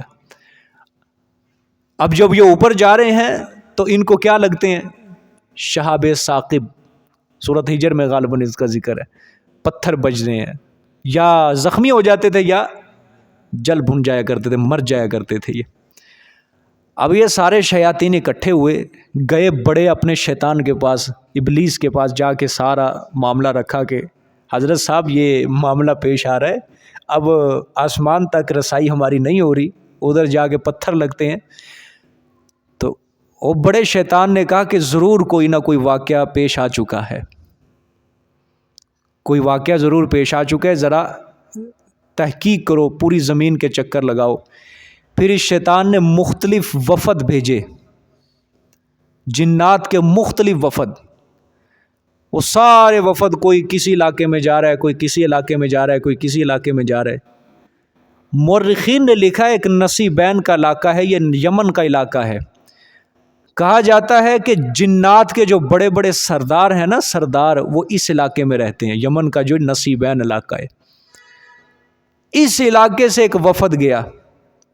اب جب یہ اوپر جا رہے ہیں تو ان کو کیا لگتے ہیں؟ شہاب ثاقب، سورۃ ہجر میں غالباً اس کا ذکر ہے، پتھر بج رہے ہیں، یا زخمی ہو جاتے تھے یا جل بھن جایا کرتے تھے، مر جایا کرتے تھے یہ۔ اب یہ سارے شیاطین اکٹھے ہوئے، گئے بڑے اپنے شیطان کے پاس، ابلیس کے پاس جا کے سارا معاملہ رکھا کہ حضرت صاحب یہ معاملہ پیش آ رہا ہے، اب آسمان تک رسائی ہماری نہیں ہو رہی، ادھر جا کے پتھر لگتے ہیں۔ تو وہ بڑے شیطان نے کہا کہ ضرور کوئی نہ کوئی واقعہ پیش آ چکا ہے، کوئی واقعہ ضرور پیش آ چکا ہے، ذرا تحقیق کرو، پوری زمین کے چکر لگاؤ۔ پھر اس شیطان نے مختلف وفد بھیجے، جنات کے مختلف وفد، وہ سارے وفد کوئی کسی علاقے میں جا رہا ہے، کوئی کسی علاقے میں جا رہا ہے، کوئی کسی علاقے میں جا رہا ہے۔ مورخین نے لکھا ہے ایک نصیبین کا علاقہ ہے، یہ یمن کا علاقہ ہے۔ کہا جاتا ہے کہ جنات کے جو بڑے بڑے سردار ہیں نا، سردار، وہ اس علاقے میں رہتے ہیں، یمن کا جو نصیبین علاقہ ہے۔ اس علاقے سے ایک وفد گیا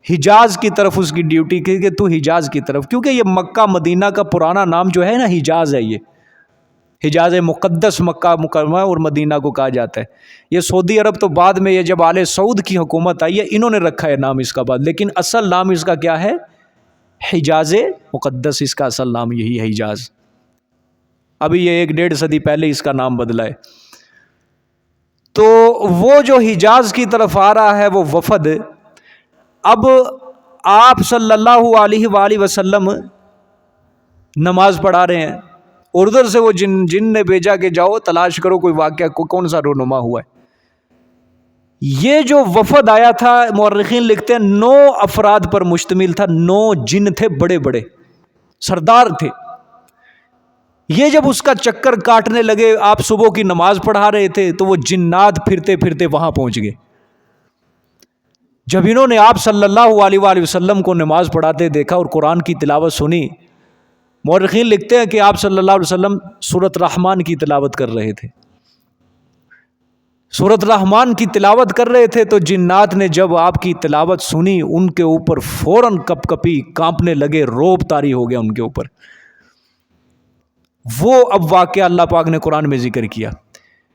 حجاز کی طرف، اس کی ڈیوٹی کی کہ تو حجاز کی طرف، کیونکہ یہ مکہ مدینہ کا پرانا نام جو ہے نا حجاز ہے، یہ حجاز مقدس مکہ مکرمہ اور مدینہ کو کہا جاتا ہے۔ یہ سعودی عرب تو بعد میں، یہ جب آل سعود کی حکومت آئی ہے انہوں نے رکھا ہے نام اس کا بعد، لیکن اصل نام اس کا کیا ہے؟ حجاز مقدس، اس کا اصل نام یہی ہے حجاز۔ ابھی یہ 1-1.5 صدی پہلے اس کا نام بدلا ہے۔ تو وہ جو حجاز کی طرف آ رہا ہے وہ وفد، اب آپ صلی اللہ علیہ وآلہ وسلم نماز پڑھا رہے ہیں، اور ادھر سے وہ جن نے بھیجا کہ جاؤ تلاش کرو کوئی واقعہ، کون سا رونما ہوا ہے۔ یہ جو وفد آیا تھا، مورخین لکھتے ہیں 9 افراد پر مشتمل تھا، 9 جن تھے، بڑے بڑے سردار تھے۔ یہ جب اس کا چکر کاٹنے لگے، آپ صبح کی نماز پڑھا رہے تھے تو وہ جنات پھرتے پھرتے وہاں پہنچ گئے۔ جب انہوں نے آپ صلی اللہ علیہ وآلہ وسلم کو نماز پڑھاتے دیکھا اور قرآن کی تلاوت سنی، مورخین لکھتے ہیں کہ آپ صلی اللہ علیہ وسلم سورۃ رحمان کی تلاوت کر رہے تھے۔ سورۃ رحمان کی تلاوت کر رہے تھے تو جنات نے جب آپ کی تلاوت سنی، ان کے اوپر فوراً کپ کپی کانپنے لگے، روب طاری ہو گیا ان کے اوپر۔ وہ اب واقعہ اللہ پاک نے قرآن میں ذکر کیا۔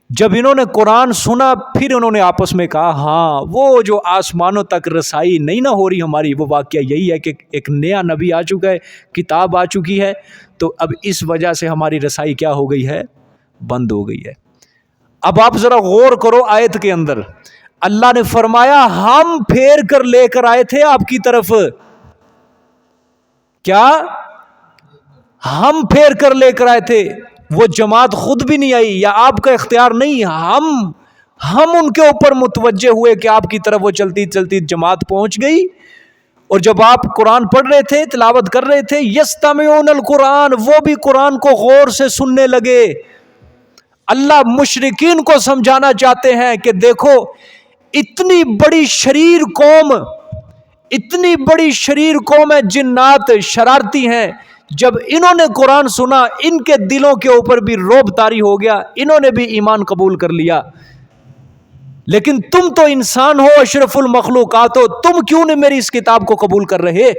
جب انہوں نے قرآن سنا پھر انہوں نے آپس میں کہا ہاں وہ جو آسمانوں تک رسائی نہیں نہ ہو رہی ہماری، وہ واقعہ یہی ہے کہ ایک نیا نبی آ چکا ہے، کتاب آ چکی ہے، تو اب اس وجہ سے ہماری رسائی کیا ہو گئی ہے؟ بند ہو گئی ہے۔ اب آپ ذرا غور کرو آیت کے اندر، اللہ نے فرمایا ہم پھیر کر لے کر آئے تھے آپ کی طرف، کیا ہم پھیر کر لے کر آئے تھے؟ وہ جماعت خود بھی نہیں آئی یا آپ کا اختیار نہیں، ہم ان کے اوپر متوجہ ہوئے کہ آپ کی طرف وہ چلتی چلتی جماعت پہنچ گئی. اور جب آپ قرآن پڑھ رہے تھے، تلاوت کر رہے تھے، یستمعون القرآن، وہ بھی قرآن کو غور سے سننے لگے. اللہ مشرکین کو سمجھانا چاہتے ہیں کہ دیکھو اتنی بڑی شریر قوم ہے، جنات شرارتی ہیں، جب انہوں نے قرآن سنا ان کے دلوں کے اوپر بھی رعب طاری ہو گیا، انہوں نے بھی ایمان قبول کر لیا. لیکن تم تو انسان ہو، اشرف المخلوقات ہو، تم کیوں نہیں میری اس کتاب کو قبول کر رہے؟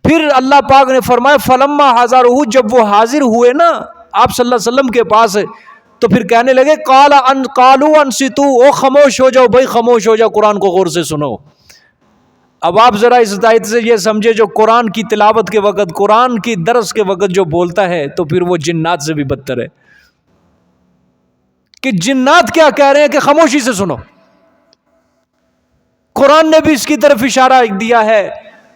پھر اللہ پاک نے فرمایا فلما حضرہ، جب وہ حاضر ہوئے نا آپ صلی اللہ علیہ وسلم کے پاس، تو پھر کہنے لگے قالوا انصتوا، او خاموش ہو جاؤ بھائی، خاموش ہو جاؤ، قرآن کو غور سے سنو. اب آپ ذرا اس آیت سے یہ سمجھے، جو قرآن کی تلاوت کے وقت، قرآن کی درس کے وقت جو بولتا ہے تو پھر وہ جنات سے بھی بدتر ہے. کہ جنات کیا کہہ رہے ہیں کہ خاموشی سے سنو. قرآن نے بھی اس کی طرف اشارہ دیا ہے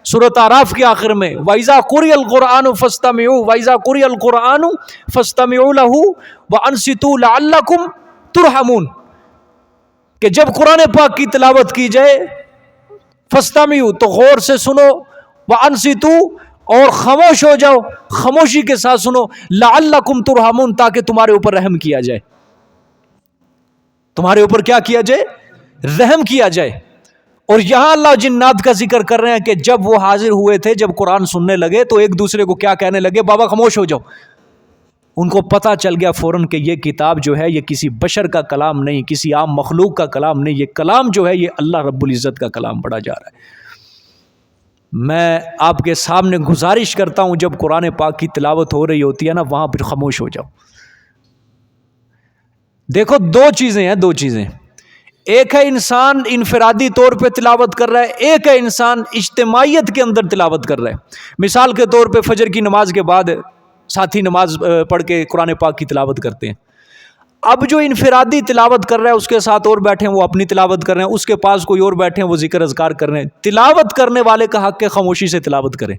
سورۃ اعراف کے آخر میں، وَإِذَا قُرِئَ الْقُرْآنُ فَاسْتَمِعُوا وَإِذَا قُرِئَ الْقُرْآنُ فَاسْتَمِعُوا لَهُ وَأَنصِتُوا لَعَلَّكُمْ تُرْحَمُونَ، کہ جب قرآن پاک کی تلاوت کی جائے فَاسْتَمِعُوا تو غور سے سنو، وَأَنصِتُوا اور خاموش ہو جاؤ، خاموشی کے ساتھ سنو، لَعَلَّكُمْ تُرْحَمُونَ تاکہ تمہارے اوپر رحم کیا جائے. تمہارے اوپر کیا کیا جائے؟ رحم کیا جائے. اور یہاں اللہ جنات کا ذکر کر رہے ہیں کہ جب وہ حاضر ہوئے تھے، جب قرآن سننے لگے تو ایک دوسرے کو کیا کہنے لگے؟ بابا خاموش ہو جاؤ. ان کو پتہ چل گیا فوراً کہ یہ کتاب جو ہے یہ کسی بشر کا کلام نہیں، کسی عام مخلوق کا کلام نہیں، یہ کلام جو ہے یہ اللہ رب العزت کا کلام پڑھا جا رہا ہے. میں آپ کے سامنے گزارش کرتا ہوں جب قرآن پاک کی تلاوت ہو رہی ہوتی ہے نا، وہاں پھر خاموش ہو جاؤ. دیکھو دو چیزیں، ایک ہے انسان انفرادی طور پہ تلاوت کر رہا ہے، ایک ہے انسان اجتماعیت کے اندر تلاوت کر رہا ہے. مثال کے طور پہ فجر کی نماز کے بعد ساتھی نماز پڑھ کے قرآن پاک کی تلاوت کرتے ہیں. اب جو انفرادی تلاوت کر رہا ہے اس کے ساتھ اور بیٹھے ہیں وہ اپنی تلاوت کر رہے ہیں، اس کے پاس کوئی اور بیٹھے ہیں وہ ذکر اذکار کر رہے ہیں. تلاوت کرنے والے کا حق ہے خاموشی سے تلاوت کریں،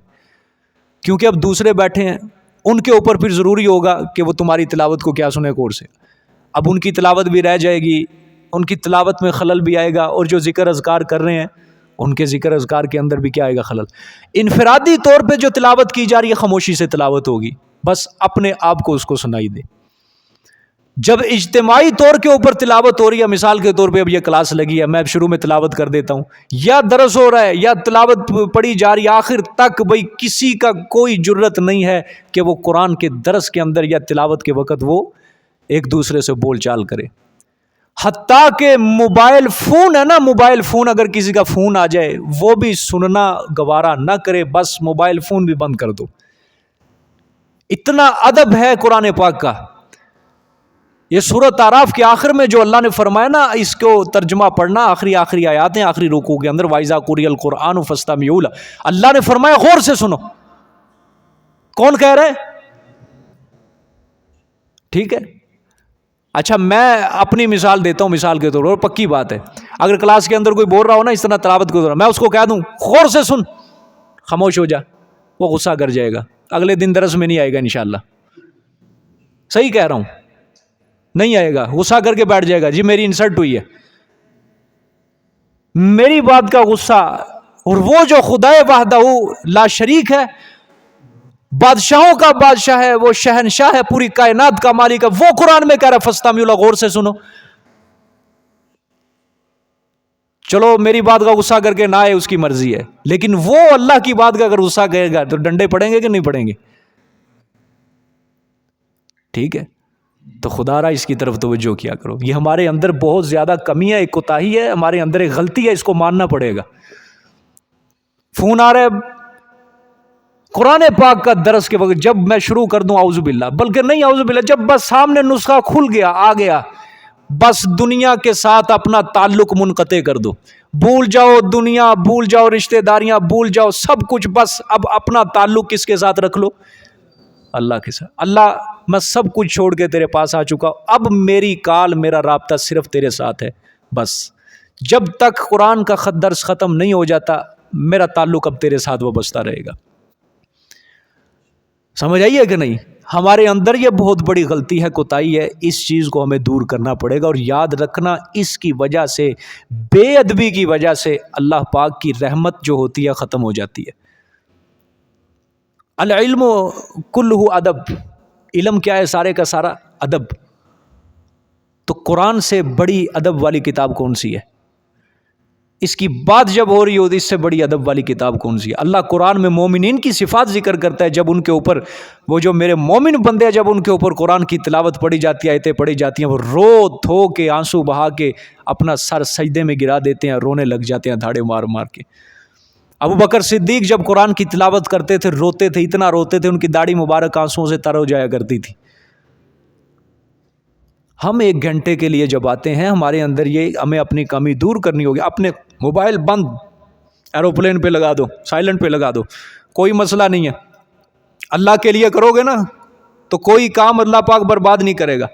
کیونکہ اب دوسرے بیٹھے ہیں، ان کے اوپر پھر ضروری ہوگا کہ وہ تمہاری تلاوت کو کیا سنیں غور سے. اب ان کی تلاوت بھی رہ جائے گی، ان کی تلاوت میں خلل بھی آئے گا، اور جو ذکر اذکار کر رہے ہیں ان کے ذکر اذکار کے اندر بھی کیا آئے گا؟ خلل. انفرادی طور پہ جو تلاوت کی جا رہی ہے خاموشی سے تلاوت ہوگی، بس اپنے آپ کو اس کو سنائی دے. جب اجتماعی طور کے اوپر تلاوت ہو رہی ہے، مثال کے طور پہ اب یہ کلاس لگی ہے، میں اب شروع میں تلاوت کر دیتا ہوں، یا درس ہو رہا ہے یا تلاوت پڑھی جا رہی ہے، آخر تک بھئی کسی کا کوئی جرت نہیں ہے کہ وہ قرآن کے درس کے اندر یا تلاوت کے وقت وہ ایک دوسرے سے بول چال کرے. حتیٰ کہ موبائل فون ہے نا، موبائل فون اگر کسی کا فون آ جائے وہ بھی سننا گوارا نہ کرے، بس موبائل فون بھی بند کر دو. اتنا ادب ہے قرآن پاک کا. یہ سورۃ اعراف کے آخر میں جو اللہ نے فرمایا نا، اس کو ترجمہ پڑھنا، آخری آیات ہیں آخری رکوع کے اندر، وَإِذَا قُرِئَ الْقُرْآنُ فَاسْتَمِعُوا لَهُ، اللہ نے فرمایا غور سے سنو. کون کہہ رہا ہے؟ ٹھیک ہے. اچھا میں اپنی مثال دیتا ہوں، مثال کے طور پر پکی بات ہے، اگر کلاس کے اندر کوئی بول رہا ہو نا اس طرح تلاوت کے دوران، میں اس کو کہہ دوں غور سے سن، خاموش ہو جا، وہ غصہ کر جائے گا، اگلے دن درس میں نہیں آئے گا انشاءاللہ. صحیح کہہ رہا ہوں، نہیں آئے گا، غصہ کر کے بیٹھ جائے گا، جی میری انسلٹ ہوئی ہے، میری بات کا غصہ. اور وہ جو خدائے وحدہ لا شریک ہے، بادشاہوں کا بادشاہ ہے، وہ شہنشاہ ہے، پوری کائنات کا مالک ہے، وہ قرآن میں کہہ رہا ہے فاستمعوا لہ، غور سے سنو. چلو میری بات کا غصہ کر کے نہ آئے اس کی مرضی ہے، لیکن وہ اللہ کی بات کا اگر غصہ کہے گا تو ڈنڈے پڑیں گے کہ نہیں پڑیں گے؟ ٹھیک ہے. تو خدا را اس کی طرف توجہ کیا کرو. یہ ہمارے اندر بہت زیادہ کمی ہے، ایک کوتاہی ہے ہمارے اندر، ایک غلطی ہے، اس کو ماننا پڑے گا. فون آ رہا ہے قرآن پاک کا درس کے وقت، جب میں شروع کر دوں اعوذ باللہ، بلکہ نہیں اعوذ باللہ، جب بس سامنے نسخہ کھل گیا آ گیا، بس دنیا کے ساتھ اپنا تعلق منقطع کر دو، بھول جاؤ دنیا، بھول جاؤ رشتہ داریاں، بھول جاؤ سب کچھ، بس اب اپنا تعلق کس کے ساتھ رکھ لو؟ اللہ کے ساتھ. اللہ میں سب کچھ چھوڑ کے تیرے پاس آ چکا ہوں، اب میری کال، میرا رابطہ صرف تیرے ساتھ ہے. بس جب تک قرآن کا درس ختم نہیں ہو جاتا میرا تعلق اب تیرے ساتھ وابستہ رہے گا. سمجھ آئیے کہ نہیں؟ ہمارے اندر یہ بہت بڑی غلطی ہے، کوتاہی ہے، اس چیز کو ہمیں دور کرنا پڑے گا۔ اور یاد رکھنا، اس کی وجہ سے، بے ادبی کی وجہ سے اللہ پاک کی رحمت جو ہوتی ہے ختم ہو جاتی ہے۔ العلم کلہ ادب، علم کیا ہے؟ سارے کا سارا ادب۔ تو قرآن سے بڑی ادب والی کتاب کون سی ہے؟ اس کی بات جب ہو رہی ہوتی، اس سے بڑی ادب والی کتاب کون سی ہے؟ اللہ قرآن میں مومنین کی صفات ذکر کرتا ہے، جب ان کے اوپر وہ جو میرے مومن بندے ہیں، جب ان کے اوپر قرآن کی تلاوت پڑھی جاتی ہے، آیتیں پڑھی جاتی ہیں، وہ رو تھو کے آنسو بہا کے اپنا سر سجدے میں گرا دیتے ہیں، رونے لگ جاتے ہیں دھاڑے مار مار کے۔ ابو بکر صدیق جب قرآن کی تلاوت کرتے تھے روتے تھے، اتنا روتے تھے، ان کی داڑھی مبارک آنسوؤں سے تر ہو جایا کرتی تھی۔ ہم 1 گھنٹے کے لیے جب آتے ہیں، ہمارے اندر یہ ہمیں اپنی کمی دور کرنی ہوگی۔ اپنے موبائل بند، ایروپلین پہ لگا دو، سائلنٹ پہ لگا دو، کوئی مسئلہ نہیں ہے۔ اللہ کے لیے کرو گے نا تو کوئی کام اللہ پاک برباد نہیں کرے گا۔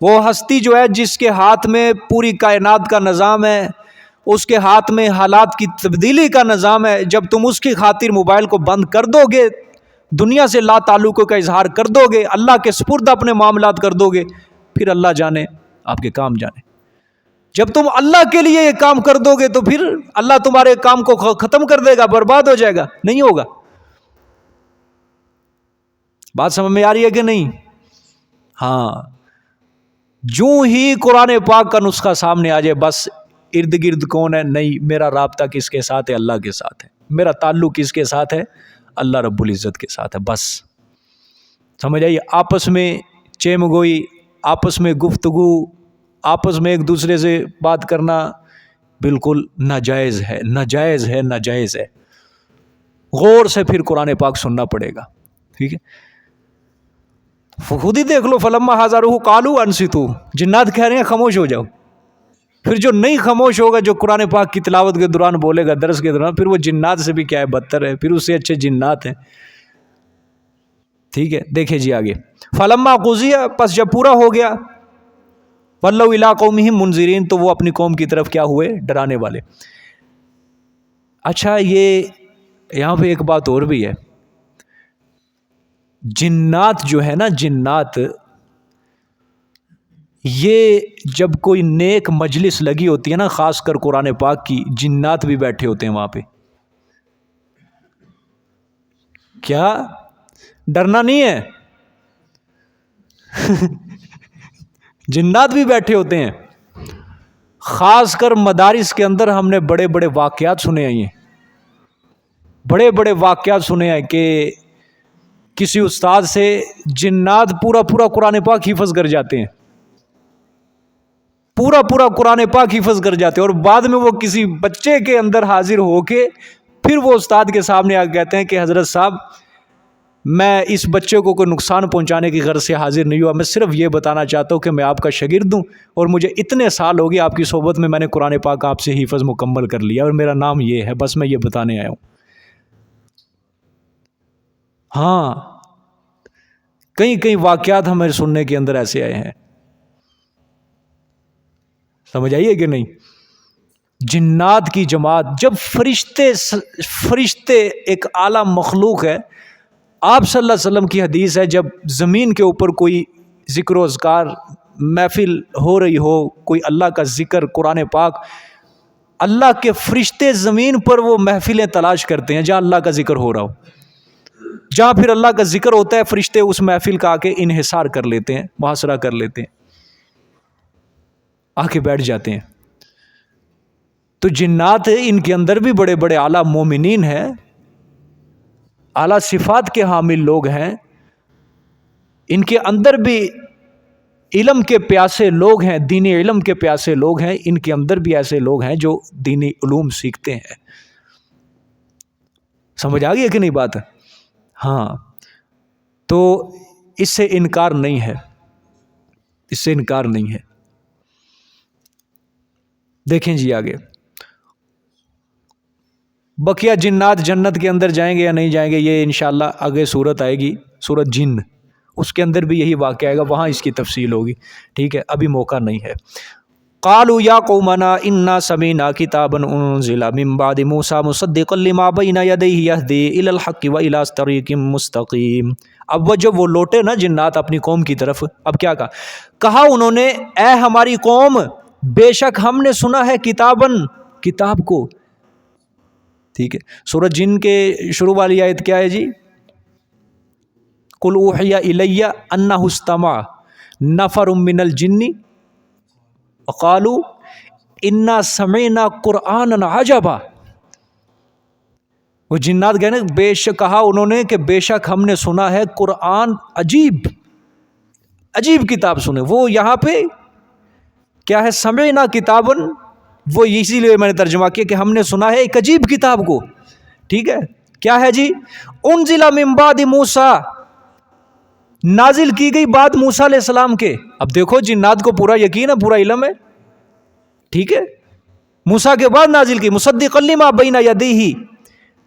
وہ ہستی جو ہے جس کے ہاتھ میں پوری کائنات کا نظام ہے، اس کے ہاتھ میں حالات کی تبدیلی کا نظام ہے، جب تم اس کی خاطر موبائل کو بند کر دو گے، دنیا سے لا تعلق کا اظہار کر دو گے، اللہ کے سپرد اپنے معاملات کر دو گے، پھر اللہ جانے آپ کے کام جانے۔ جب تم اللہ کے لیے یہ کام کر دو گے تو پھر اللہ تمہارے کام کو ختم کر دے گا، برباد ہو جائے گا، نہیں ہوگا۔ بات سمجھ میں آ رہی ہے کہ نہیں؟ ہاں، جو ہی قرآن پاک کا نسخہ سامنے آ جائے، بس ارد گرد کون ہے؟ نہیں، میرا رابطہ کس کے ساتھ ہے؟ اللہ کے ساتھ ہے۔ میرا تعلق کس کے ساتھ ہے؟ اللہ رب العزت کے ساتھ ہے۔ بس سمجھ آئیے؟ آپس میں چیم گوئی، آپس میں گفتگو، آپس میں ایک دوسرے سے بات کرنا بالکل ناجائز ہے، ناجائز ہے، ناجائز ہے۔ غور سے پھر قرآن پاک سننا پڑے گا، ٹھیک ہے؟ خود ہی دیکھ لو، فلما حاضروہ قالوا انصتوا، جنات کہہ رہے ہیں خاموش ہو جاؤ۔ پھر جو نہیں خاموش ہوگا، جو قرآن پاک کی تلاوت کے دوران بولے گا، درس کے دوران، پھر وہ جنات سے بھی کیا ہے؟ بدتر ہے، پھر اس سے اچھے جنات ہیں۔ ٹھیک ہے، دیکھیں جی آگے۔ فلما قضی، پس جب پورا ہو گیا، ولوا الی قومہم منذرین، تو وہ اپنی قوم کی طرف کیا ہوئے؟ ڈرانے والے۔ اچھا، یہ یہاں پہ ایک بات اور بھی ہے، جنات جو ہے نا، جنات، یہ جب کوئی نیک مجلس لگی ہوتی ہے نا، خاص کر قرآن پاک کی، جنات بھی بیٹھے ہوتے ہیں وہاں پہ۔ کیا ڈرنا نہیں ہے؟ جنات بھی بیٹھے ہوتے ہیں۔ خاص کر مدارس کے اندر ہم نے بڑے بڑے واقعات سنے ہیں، بڑے بڑے واقعات سنے ہیں کہ کسی استاد سے جنات پورا قرآن پاک حفظ کر جاتے ہیں، پورا قرآن پاک حفظ کر جاتے ہیں، اور بعد میں وہ کسی بچے کے اندر حاضر ہو کے پھر وہ استاد کے سامنے آ کہتے ہیں کہ حضرت صاحب، میں اس بچے کو کوئی نقصان پہنچانے کی غرض سے حاضر نہیں ہوا، میں صرف یہ بتانا چاہتا ہوں کہ میں آپ کا شاگرد ہوں، اور مجھے اتنے سال ہو گئے آپ کی صحبت میں نے قرآن پاک آپ سے حفظ مکمل کر لیا، اور میرا نام یہ ہے، بس میں یہ بتانے آیا ہوں۔ ہاں، کئی واقعات ہمارے سننے کے اندر ایسے آئے ہیں، سمجھ آئیے کہ نہیں؟ جنات کی جماعت، جب فرشتے ایک اعلیٰ مخلوق ہے، آپ صلی اللہ علیہ وسلم کی حدیث ہے، جب زمین کے اوپر کوئی ذکر و اذکار محفل ہو رہی ہو، کوئی اللہ کا ذکر، قرآن پاک، اللہ کے فرشتے زمین پر وہ محفلیں تلاش کرتے ہیں جہاں اللہ کا ذکر ہو رہا ہو۔ جہاں پھر اللہ کا ذکر ہوتا ہے، فرشتے اس محفل کا آ کے انحصار کر لیتے ہیں، محاصرہ کر لیتے ہیں، آ کے بیٹھ جاتے ہیں۔ تو جنات ان کے اندر بھی بڑے بڑے اعلیٰ مومنین ہیں، اعلیٰ صفات کے حامل لوگ ہیں، ان کے اندر بھی علم کے پیاسے لوگ ہیں، دینی علم کے پیاسے لوگ ہیں، ان کے اندر بھی ایسے لوگ ہیں جو دینی علوم سیکھتے ہیں۔ سمجھ آ گئی ہے کہ نہیں بات؟ ہاں، تو اس سے انکار نہیں ہے، اس سے انکار نہیں ہے۔ دیکھیں جی آگے، بقیہ جنات جنت کے اندر جائیں گے یا نہیں جائیں گے، یہ انشاءاللہ آگے صورت آئے گی، سورت جن، اس کے اندر بھی یہی واقعہ آئے گا، وہاں اس کی تفصیل ہوگی، ٹھیک ہے؟ ابھی موقع نہیں ہے۔ قالوا یا قومنا انا سمعنا کتابا انزل من بعد موسیٰ مصدقا لما بین یدیہ یہدی الی الحق والی طریق مستقیم۔ اب وہ جب وہ لوٹے نا جنات اپنی قوم کی طرف، اب کیا کہا انہوں نے، اے ہماری قوم بے شک ہم نے سنا ہے کتاب کو، ٹھیک ہے۔ سورۃ جن کے شروع والی آیت کیا ہے جی؟ قل اوحی الی انہ استمع نفر من الجن وقالوا انا سمعنا قرآنا عجبا۔ وہ جنات گئے نا، بے شک کہا انہوں نے کہ بے شک ہم نے سنا ہے قرآن عجیب کتاب سنے۔ وہ یہاں پہ کیا ہے؟ سمعنا کتابا، وہ اسی لیے میں نے ترجمہ کیا کہ ہم نے سنا ہے ایک عجیب کتاب کو، ٹھیک ہے۔ کیا ہے جی؟ انزل من بعد موسیٰ، نازل کی گئی بعد موسیٰ علیہ السلام کے۔ اب دیکھو جنات کو پورا یقین ہے، پورا علم ہے، ٹھیک ہے۔ موسیٰ کے بعد نازل کی، مصدقا لما بین یدیہ،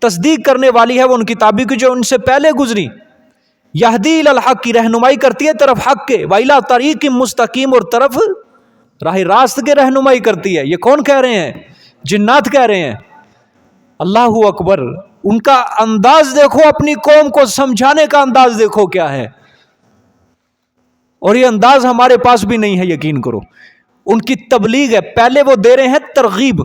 تصدیق کرنے والی ہے وہ ان کتابیں کی جو ان سے پہلے گزری، یہدی الی الحق، کی رہنمائی کرتی ہے طرف حق کے، والی طریق مستقیم، اور طرف راہ راست کے رہنمائی کرتی ہے۔ یہ کون کہہ رہے ہیں؟ جنات کہہ رہے ہیں۔ اللہ اکبر، ان کا انداز دیکھو، اپنی قوم کو سمجھانے کا انداز دیکھو کیا ہے، اور یہ انداز ہمارے پاس بھی نہیں ہے، یقین کرو۔ ان کی تبلیغ ہے، پہلے وہ دے رہے ہیں ترغیب۔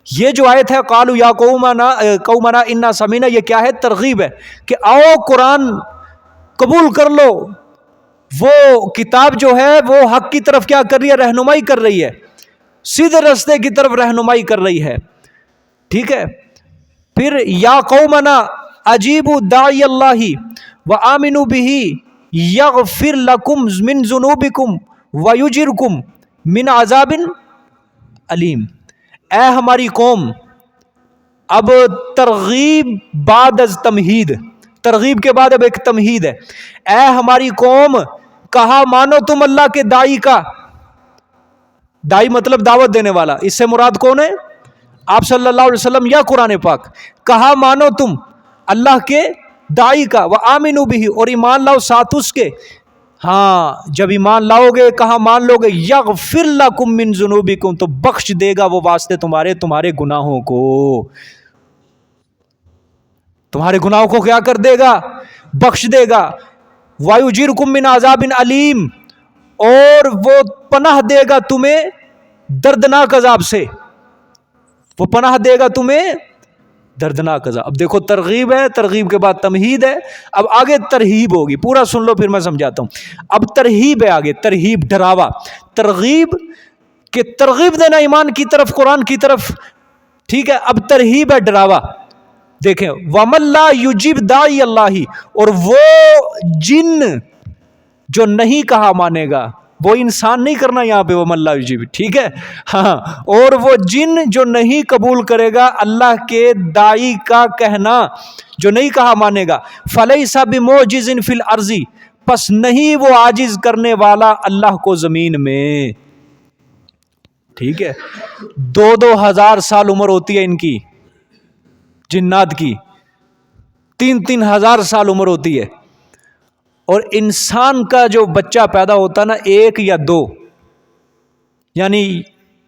یہ جو آیت ہے قالوا یا قومنا انا سمعنا، یہ کیا ہے؟ ترغیب ہے کہ آؤ قرآن قبول کر لو۔ وہ کتاب جو ہے وہ حق کی طرف کیا کر رہی ہے؟ رہنمائی کر رہی ہے، سیدھے راستے کی طرف رہنمائی کر رہی ہے، ٹھیک ہے۔ پھر یا قومنا اجیبوا داعی اللہ وآمنوا بہ یغفر لکم من ذنوبکم ویجرکم من عذاب علیم۔ اے ہماری قوم، اب ترغیب بعد از تمہید، ترغیب کے بعد اب ایک تمہید ہے۔ اے ہماری قوم، کہا مانو تم اللہ کے داعی کا، داعی مطلب دعوت دینے والا، اس سے مراد کون ہے؟ آپ صلی اللہ علیہ وسلم یا قرآن پاک۔ کہا مانو تم اللہ کے داعی کا، وآمنوا بہ، اور ایمان لاؤ ساتھ اس کے۔ ہاں جب ایمان لاؤ گے، کہاں مان لو گے؟ یغفر لکم من ذنوبکم، تو بخش دے گا وہ واسطے تمہارے گناہوں کو، تمہارے گناہوں کو کیا کر دے گا؟ بخش دے گا۔ وَيُجِرْكُم مِّنْ عَذَابٍ عَلِيمٍ، اور وہ پناہ دے گا تمہیں دردناک عذاب سے، وہ پناہ دے گا تمہیں دردناک عذاب۔ اب دیکھو ترغیب ہے، ترغیب کے بعد تمہید ہے، اب آگے ترہیب ہوگی، پورا سن لو پھر میں سمجھاتا ہوں۔ اب ترہیب ہے آگے، ترہیب ڈراوا، ترغیب کہ ترغیب دینا ایمان کی طرف، قرآن کی طرف، ٹھیک ہے۔ اب ترہیب ہے ڈراوا، دیکھیں وَمَن لَا يُجِبْ دَاعِيَ اللَّهِ، اور وہ جن جو نہیں کہا مانے گا، وہ انسان نہیں کرنا یہاں پہ وَمَن لَا يُجِبْ، ٹھیک ہے ہاں، اور وہ جن جو نہیں قبول کرے گا اللہ کے داعی کا کہنا، جو نہیں کہا مانے گا، فَلَيْسَ بِمُعْجِزٍ فِي الْأَرْضِ، پس نہیں وہ عاجز کرنے والا اللہ کو زمین میں، ٹھیک ہے۔ 2,000 سال عمر ہوتی ہے ان کی، جنات کی 3,000 سال عمر ہوتی ہے، اور انسان کا جو بچہ پیدا ہوتا ہے نا 1 یا 2، یعنی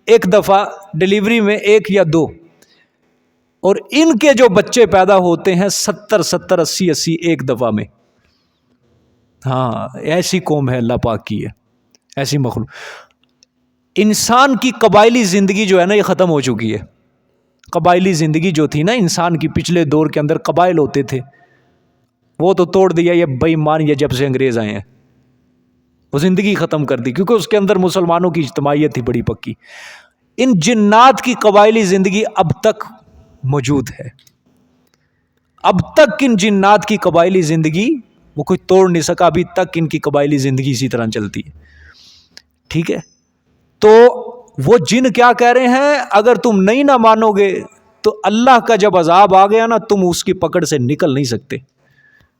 ایک دفعہ ڈیلیوری میں 1 یا 2، اور ان کے جو بچے پیدا ہوتے ہیں 70 80 ایک دفعہ میں۔ ہاں ایسی قوم ہے اللہ پاک کی ہے، ایسی مخلوق۔ انسان کی قبائلی زندگی جو ہے نا یہ ختم ہو چکی ہے۔ قبائلی زندگی جو تھی نا انسان کی، پچھلے دور کے اندر قبائل ہوتے تھے، وہ تو توڑ دیا یہ بے ایمان، یہ جب سے انگریز آئے ہیں وہ زندگی ختم کر دی، کیونکہ اس کے اندر مسلمانوں کی اجتماعیت تھی بڑی پکی۔ ان جنات کی قبائلی زندگی اب تک موجود ہے، اب تک ان جنات کی قبائلی زندگی وہ کوئی توڑ نہیں سکا، ابھی تک ان کی قبائلی زندگی اسی طرح چلتی ہے، ٹھیک ہے۔ تو وہ جن کیا کہہ رہے ہیں، اگر تم نہیں نہ مانو گے تو اللہ کا جب عذاب آ گیا نا تم اس کی پکڑ سے نکل نہیں سکتے،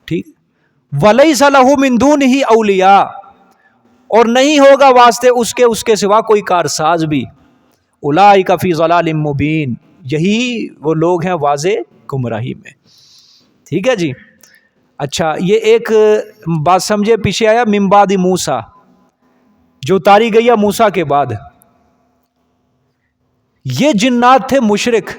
ٹھیک۔ وَلَيْسَ لَهُ مِن دُونِهِ أَوْلِيَاء، اور نہیں ہوگا واسطے اس کے سوا کوئی کارساز بھی۔ أُولَٰئِكَ فِي ضَلَالٍ مُّبِينٍ، یہی وہ لوگ ہیں واضح گمراہی میں، ٹھیک ہے جی۔ اچھا یہ ایک بات سمجھے، پیچھے آیا من بعد موسیٰ، جو اتاری گئی ہے موسیٰ کے بعد، یہ جنات تھے مشرک.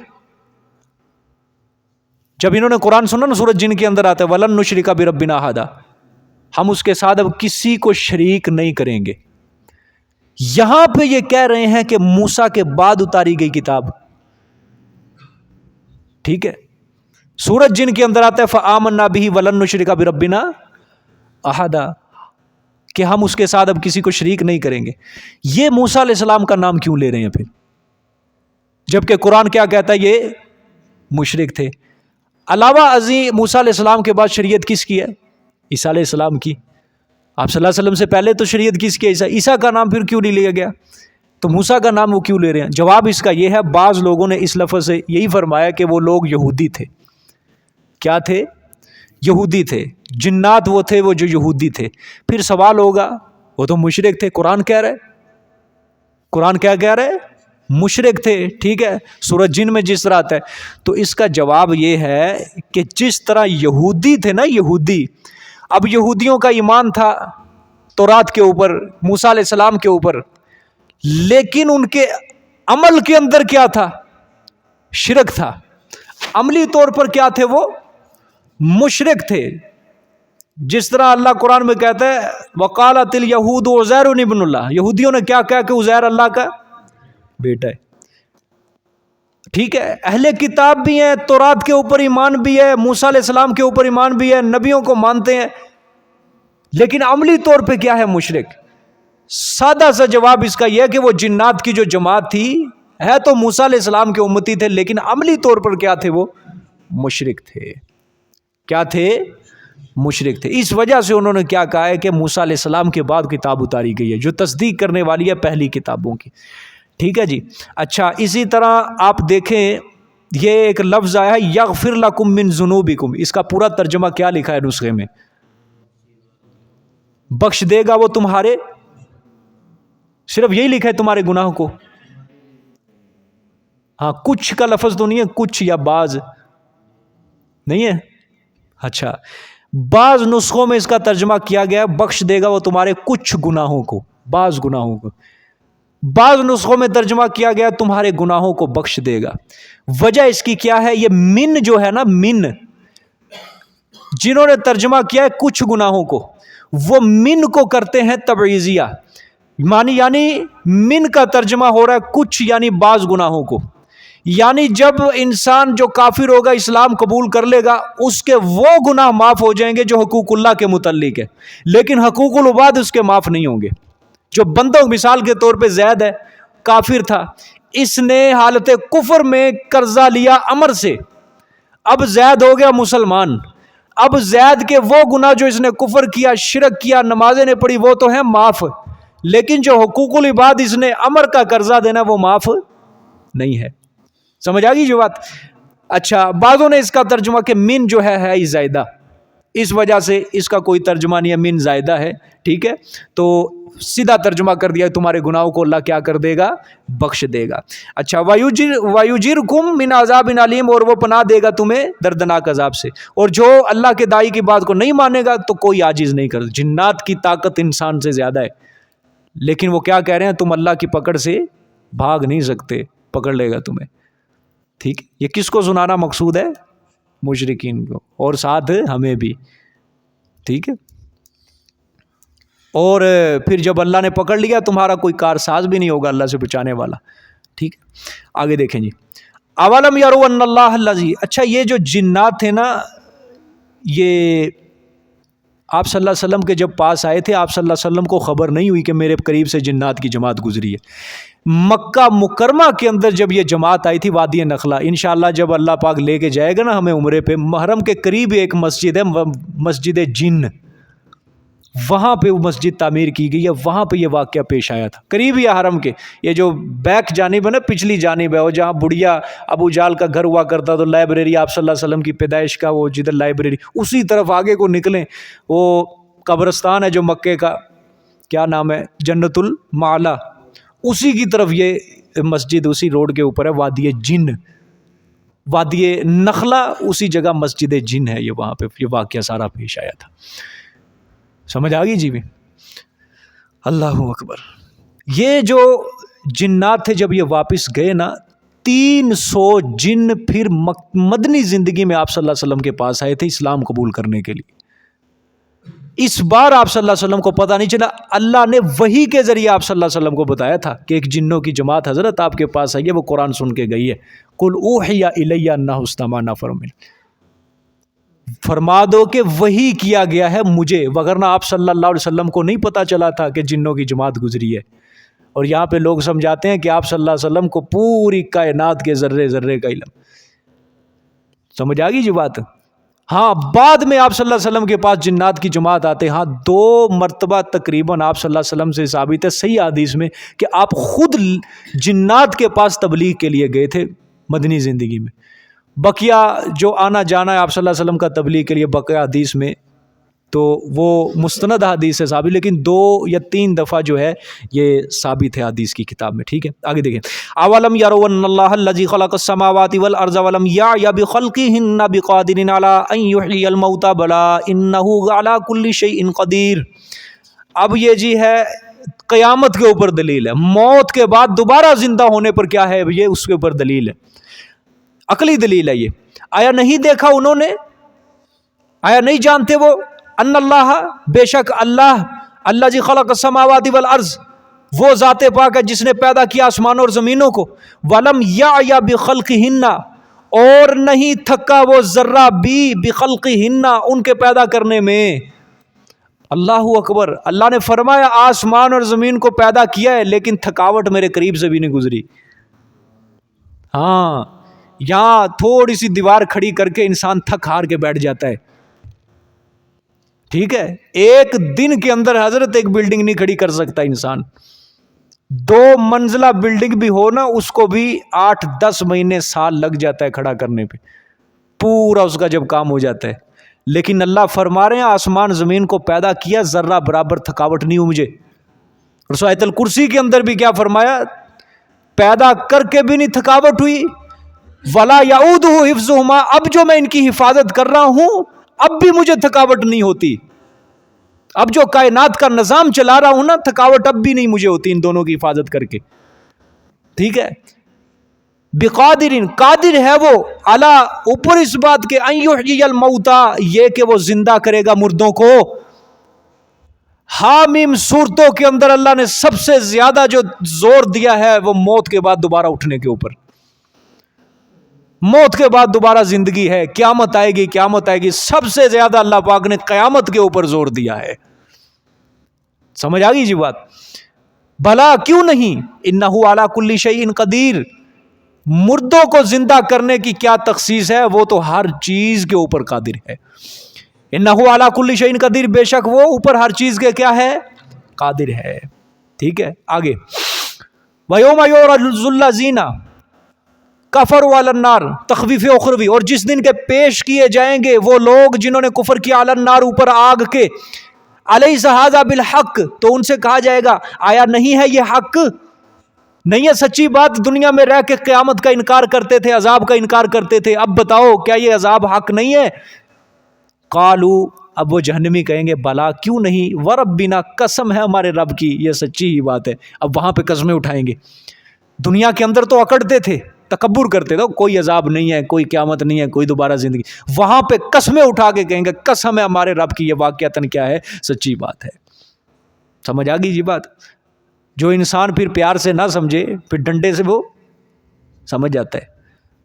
جب انہوں نے قرآن سنا نا سورۃ جن کے اندر آتا ہے وَلَن نُشْرِكَ بِرَبِّنَا أَحَدًا، ہم اس کے ساتھ اب کسی کو شریک نہیں کریں گے. یہاں پہ یہ کہہ رہے ہیں کہ موسیٰ کے بعد اتاری گئی کتاب. ٹھیک ہے، سورۃ جن کے اندر آتا ہے فَآمَنَّا بِهِ وَلَن نُشْرِكَ بِرَبِّنَا أَحَدًا، کہ ہم اس کے ساتھ اب کسی کو شریک نہیں کریں گے. یہ موسیٰ علیہ السلام کا نام کیوں لے رہے ہیں پھر، جبکہ قرآن کیا کہتا ہے یہ مشرک تھے. علاوہ ازیں موسیٰ علیہ السلام کے بعد شریعت کس کی ہے؟ عیسیٰ علیہ السلام کی. آپ صلی اللہ علیہ وسلم سے پہلے تو شریعت کس کی ہے؟ عیسیٰ کا نام پھر کیوں نہیں لیا گیا؟ تو موسیٰ کا نام وہ کیوں لے رہے ہیں؟ جواب اس کا یہ ہے، بعض لوگوں نے اس لفظ سے یہی فرمایا کہ وہ لوگ یہودی تھے. کیا تھے؟ یہودی تھے. جنات وہ تھے وہ جو یہودی تھے. پھر سوال ہوگا وہ تو مشرک تھے، قرآن کہہ رہے، قرآن کیا کہہ رہے؟ مشرک تھے. ٹھیک ہے، سورۃ جن میں جس طرح آتا ہے. تو اس کا جواب یہ ہے کہ جس طرح یہودی تھے نا، یہودی، اب یہودیوں کا ایمان تھا تورات کے اوپر، موسیٰ علیہ السلام کے اوپر، لیکن ان کے عمل کے اندر کیا تھا؟ شرک تھا. عملی طور پر کیا تھے؟ وہ مشرک تھے. جس طرح اللہ قرآن میں کہتا ہے وَقَالَتِ الْيَهُودُ عُزَيْرٌ ابْنُ اللَّهِ، یہودیوں نے کیا کہا کہ عزیر اللہ کا بیٹا ہے. ٹھیک ہے، اہل کتاب بھی ہیں، تورات کے اوپر ایمان بھی ہے، موسیٰ علیہ السلام کے اوپر ایمان بھی ہے، نبیوں کو مانتے ہیں، لیکن عملی طور پہ کیا ہے؟ مشرک. سادہ سا جواب اس کا یہ ہے کہ وہ جنات کی جو جماعت تھی ہے تو موسیٰ علیہ السلام کے امتی تھے، لیکن عملی طور پر کیا تھے؟ وہ مشرک تھے. کیا تھے؟ مشرک تھے. اس وجہ سے انہوں نے کیا کہا ہے کہ موسیٰ علیہ السلام کے بعد کتاب اتاری گئی ہے جو تصدیق کرنے والی ہے پہلی کتابوں کی. ٹھیک ہے جی. اچھا، اسی طرح آپ دیکھیں یہ ایک لفظ آیا ہے یغفر لکم من ذنوبکم، اس کا پورا ترجمہ کیا لکھا ہے نسخے میں؟ بخش دے گا وہ تمہارے، صرف یہی لکھا ہے تمہارے گناہوں کو. ہاں، کچھ کا لفظ تو نہیں ہے، کچھ یا بعض نہیں ہے. اچھا، بعض نسخوں میں اس کا ترجمہ کیا گیا بخش دے گا وہ تمہارے کچھ گناہوں کو، بعض گناہوں کو. بعض نسخوں میں ترجمہ کیا گیا تمہارے گناہوں کو بخش دے گا. وجہ اس کی کیا ہے؟ یہ من جو ہے نا، من، جنہوں نے ترجمہ کیا ہے کچھ گناہوں کو، وہ من کو کرتے ہیں تبعیضیہ، یعنی من کا ترجمہ ہو رہا ہے کچھ یعنی بعض گناہوں کو. یعنی جب انسان جو کافر ہوگا اسلام قبول کر لے گا اس کے وہ گناہ معاف ہو جائیں گے جو حقوق اللہ کے متعلق ہے، لیکن حقوق العباد اس کے معاف نہیں ہوں گے. جو بندوں، مثال کے طور پہ زید ہے، کافر تھا، اس نے حالت کفر میں قرضہ لیا عمر سے، اب زید ہو گیا مسلمان، اب زید کے وہ گناہ جو اس نے کفر کیا، شرک کیا، نمازیں نہیں پڑھی، وہ تو ہیں معاف، لیکن جو حقوق العباد اس نے عمر کا قرضہ دینا وہ معاف نہیں ہے. سمجھ آ گئی جو بات؟ اچھا، بعضوں نے اس کا ترجمہ کہ من جو ہے زائدہ، اس وجہ سے اس کا کوئی ترجمہ نہیں ہے، من زائدہ ہے. ٹھیک ہے، تو سیدھا ترجمہ کر دیا تمہارے گناہوں کو اللہ کیا کر دے گا؟ بخش دے گا. اچھا، وَيُجِرْكُم مِّنْ عَذَابٍ عَلِيمٍ، اور وہ پناہ دے گا تمہیں دردناک عذاب سے. اور جو اللہ کے داعی کی بات کو نہیں مانے گا تو کوئی عاجز نہیں کر. جنات کی طاقت انسان سے زیادہ ہے، لیکن وہ کیا کہہ رہے ہیں؟ تم اللہ کی پکڑ سے بھاگ نہیں سکتے، پکڑ لے گا تمہیں. ٹھیک، یہ کس کو سنانا مقصود ہے؟ مشرکین کو، اور ساتھ ہمیں بھی. ٹھیک ہے، اور پھر جب اللہ نے پکڑ لیا تمہارا کوئی کارساز بھی نہیں ہوگا اللہ سے بچانے والا. ٹھیک ہے، آگے دیکھیں جی. اولم یروا ان اللہ الذی، اچھا یہ جو جنات تھے نا، یہ آپ صلی اللہ علیہ وسلم کے جب پاس آئے تھے آپ صلی اللہ علیہ وسلم کو خبر نہیں ہوئی کہ میرے قریب سے جنات کی جماعت گزری ہے. مکہ مکرمہ کے اندر جب یہ جماعت آئی تھی وادی نخلہ، انشاءاللہ جب اللہ پاک لے کے جائے گا نا ہمیں عمرے پہ، محرم کے قریب ایک مسجد ہے، مسجد جن، وہاں پہ وہ مسجد تعمیر کی گئی ہے، وہاں پہ یہ واقعہ پیش آیا تھا. قریب ہی حرم کے، یہ جو بیک جانب ہے نا، پچھلی جانب ہے، وہ جہاں بڑھیا ابو جال کا گھر ہوا کرتا تو لائبریری آپ صلی اللہ علیہ وسلم کی پیدائش کا وہ جدھر لائبریری، اسی طرف آگے کو نکلیں وہ قبرستان ہے جو مکے کا، کیا نام ہے، جنت المعلا، اسی کی طرف یہ مسجد اسی روڈ کے اوپر ہے، وادی جن، وادی نخلہ، اسی جگہ مسجد جن ہے. یہ وہاں پہ یہ واقعہ سارا پیش آیا تھا. سمجھ آ گئی جی بھی؟ اللہ اکبر. یہ جو جنات تھے جب یہ واپس گئے نا 300 جن پھر مدنی زندگی میں آپ صلی اللہ علیہ وسلم کے پاس آئے تھے اسلام قبول کرنے کے لیے. اس بار آپ صلی اللہ علیہ وسلم کو پتہ نہیں چلا، اللہ نے وحی کے ذریعے آپ صلی اللہ علیہ وسلم کو بتایا تھا کہ ایک جنوں کی جماعت حضرت آپ کے پاس آئی ہے، وہ قرآن سن کے گئی ہے. قل اوحی الی انہ استمع نفر من، فرما دو کہ وحی کیا گیا ہے مجھے، وگرنہ آپ صلی اللہ علیہ وسلم کو نہیں پتہ چلا تھا کہ جنوں کی جماعت گزری ہے. اور یہاں پہ لوگ سمجھاتے ہیں کہ آپ صلی اللہ علیہ وسلم کو پوری کائنات کے ذرے ذرے کا علم. سمجھ آ گئی جی بات؟ ہاں بعد میں آپ صلی اللہ علیہ وسلم کے پاس جنات کی جماعت آتے، ہاں 2 مرتبہ تقریباً آپ صلی اللہ علیہ وسلم سے ثابت ہے صحیح حدیث میں کہ آپ خود جنات کے پاس تبلیغ کے لیے گئے تھے مدنی زندگی میں. بقیہ جو آنا جانا ہے آپ صلی اللہ علیہ وسلم کا تبلیغ کے لیے بقیہ حدیث میں تو وہ مستند حدیث ہے ثابت، لیکن 2 یا 3 دفعہ جو ہے یہ ثابت ہے حدیث کی کتاب میں. ٹھیک ہے آگے دیکھیں. اولم یروا ان اللہ الذی خلق السماوات والارض ولم یعی بخلقہن بقادر علی ان یحیی الموتى بلی انہ علی کل شیء قدیر. اب یہ جی ہے قیامت کے اوپر دلیل ہے، موت کے بعد دوبارہ زندہ ہونے پر کیا ہے یہ اس کے اوپر دلیل ہے، عقلی دلیل ہے یہ. آیا نہیں دیکھا انہوں نے، آیا نہیں جانتے وہ ان اللہ بے شک اللہ اللہ جی خلق السماوات والارض وہ ذات پاک ہے جس نے پیدا کیا آسمانوں اور زمینوں کو، ولم یعی بخلقہن اور نہیں تھکا وہ ذرہ بھی بخلقہن ان کے پیدا کرنے میں. اللہ اکبر. اللہ نے فرمایا آسمان اور زمین کو پیدا کیا ہے لیکن تھکاوٹ میرے قریب سے بھی نہیں گزری. ہاں یہاں تھوڑی سی دیوار کھڑی کر کے انسان تھک ہار کے بیٹھ جاتا ہے. ٹھیک ہے ایک دن کے اندر حضرت ایک بلڈنگ نہیں کھڑی کر سکتا انسان. 2 منزلہ بلڈنگ بھی ہو نا اس کو بھی 8-10 مہینے سال لگ جاتا ہے کھڑا کرنے پہ، پورا اس کا جب کام ہو جاتا ہے. لیکن اللہ فرما رہے ہیں آسمان زمین کو پیدا کیا ذرہ برابر تھکاوٹ نہیں ہوئی مجھے. اور آیت الکرسی کے اندر بھی کیا فرمایا، پیدا کر کے بھی نہیں تھکاوٹ ہوئی، ولا یعودہ حفظہما اب جو میں ان کی حفاظت کر رہا ہوں اب بھی مجھے تھکاوٹ نہیں ہوتی، اب جو کائنات کا نظام چلا رہا ہوں نا تھکاوٹ اب بھی نہیں مجھے ہوتی ان دونوں کی حفاظت کر کے. ٹھیک ہے بقادر قادر ہے وہ علی اوپر اس بات کے ان یحیی الموتى یہ کہ وہ زندہ کرے گا مردوں کو. حامیم صورتوں کے اندر اللہ نے سب سے زیادہ جو زور دیا ہے وہ موت کے بعد دوبارہ اٹھنے کے اوپر. موت کے بعد دوبارہ زندگی ہے، قیامت آئے گی قیامت آئے گی، سب سے زیادہ اللہ پاک نے قیامت کے اوپر زور دیا ہے. سمجھ آ گئی جی بات؟ بھلا کیوں نہیں، انہ علی کل شیء قدیر مردوں کو زندہ کرنے کی کیا تخصیص ہے، وہ تو ہر چیز کے اوپر قادر ہے. انہ علی کل شیء قدیر بے شک وہ اوپر ہر چیز کے کیا ہے قادر ہے. ٹھیک ہے آگے. وَيَوْمَ يُعْرَضُ الَّذِينَ كَفَرُوا عَلَى النَّارِ تخویف اخروی اور جس دن کے پیش کیے جائیں گے وہ لوگ جنہوں نے کفر کیا علی النار اوپر آگ کے، الیس ھذا بالحق تو ان سے کہا جائے گا آیا نہیں ہے یہ حق، نہیں ہے سچی بات، دنیا میں رہ کے قیامت کا انکار کرتے تھے عذاب کا انکار کرتے تھے، اب بتاؤ کیا یہ عذاب حق نہیں ہے. قالو اب وہ جہنمی کہیں گے بلا کیوں نہیں، وربنا قسم ہے ہمارے رب کی یہ سچی ہی بات ہے. اب وہاں پہ قسمیں اٹھائیں گے. دنیا کے اندر تو اکڑتے تھے تکبر کرتے تھے کوئی عذاب نہیں ہے کوئی قیامت نہیں ہے کوئی دوبارہ زندگی، وہاں پہ قسمیں اٹھا کے کہیں گے قسم ہے ہمارے رب کی یہ واقعتاً کیا ہے سچی بات ہے. سمجھ آ گئی جی بات؟ جو انسان پھر پیار سے نہ سمجھے پھر ڈنڈے سے وہ سمجھ جاتا ہے.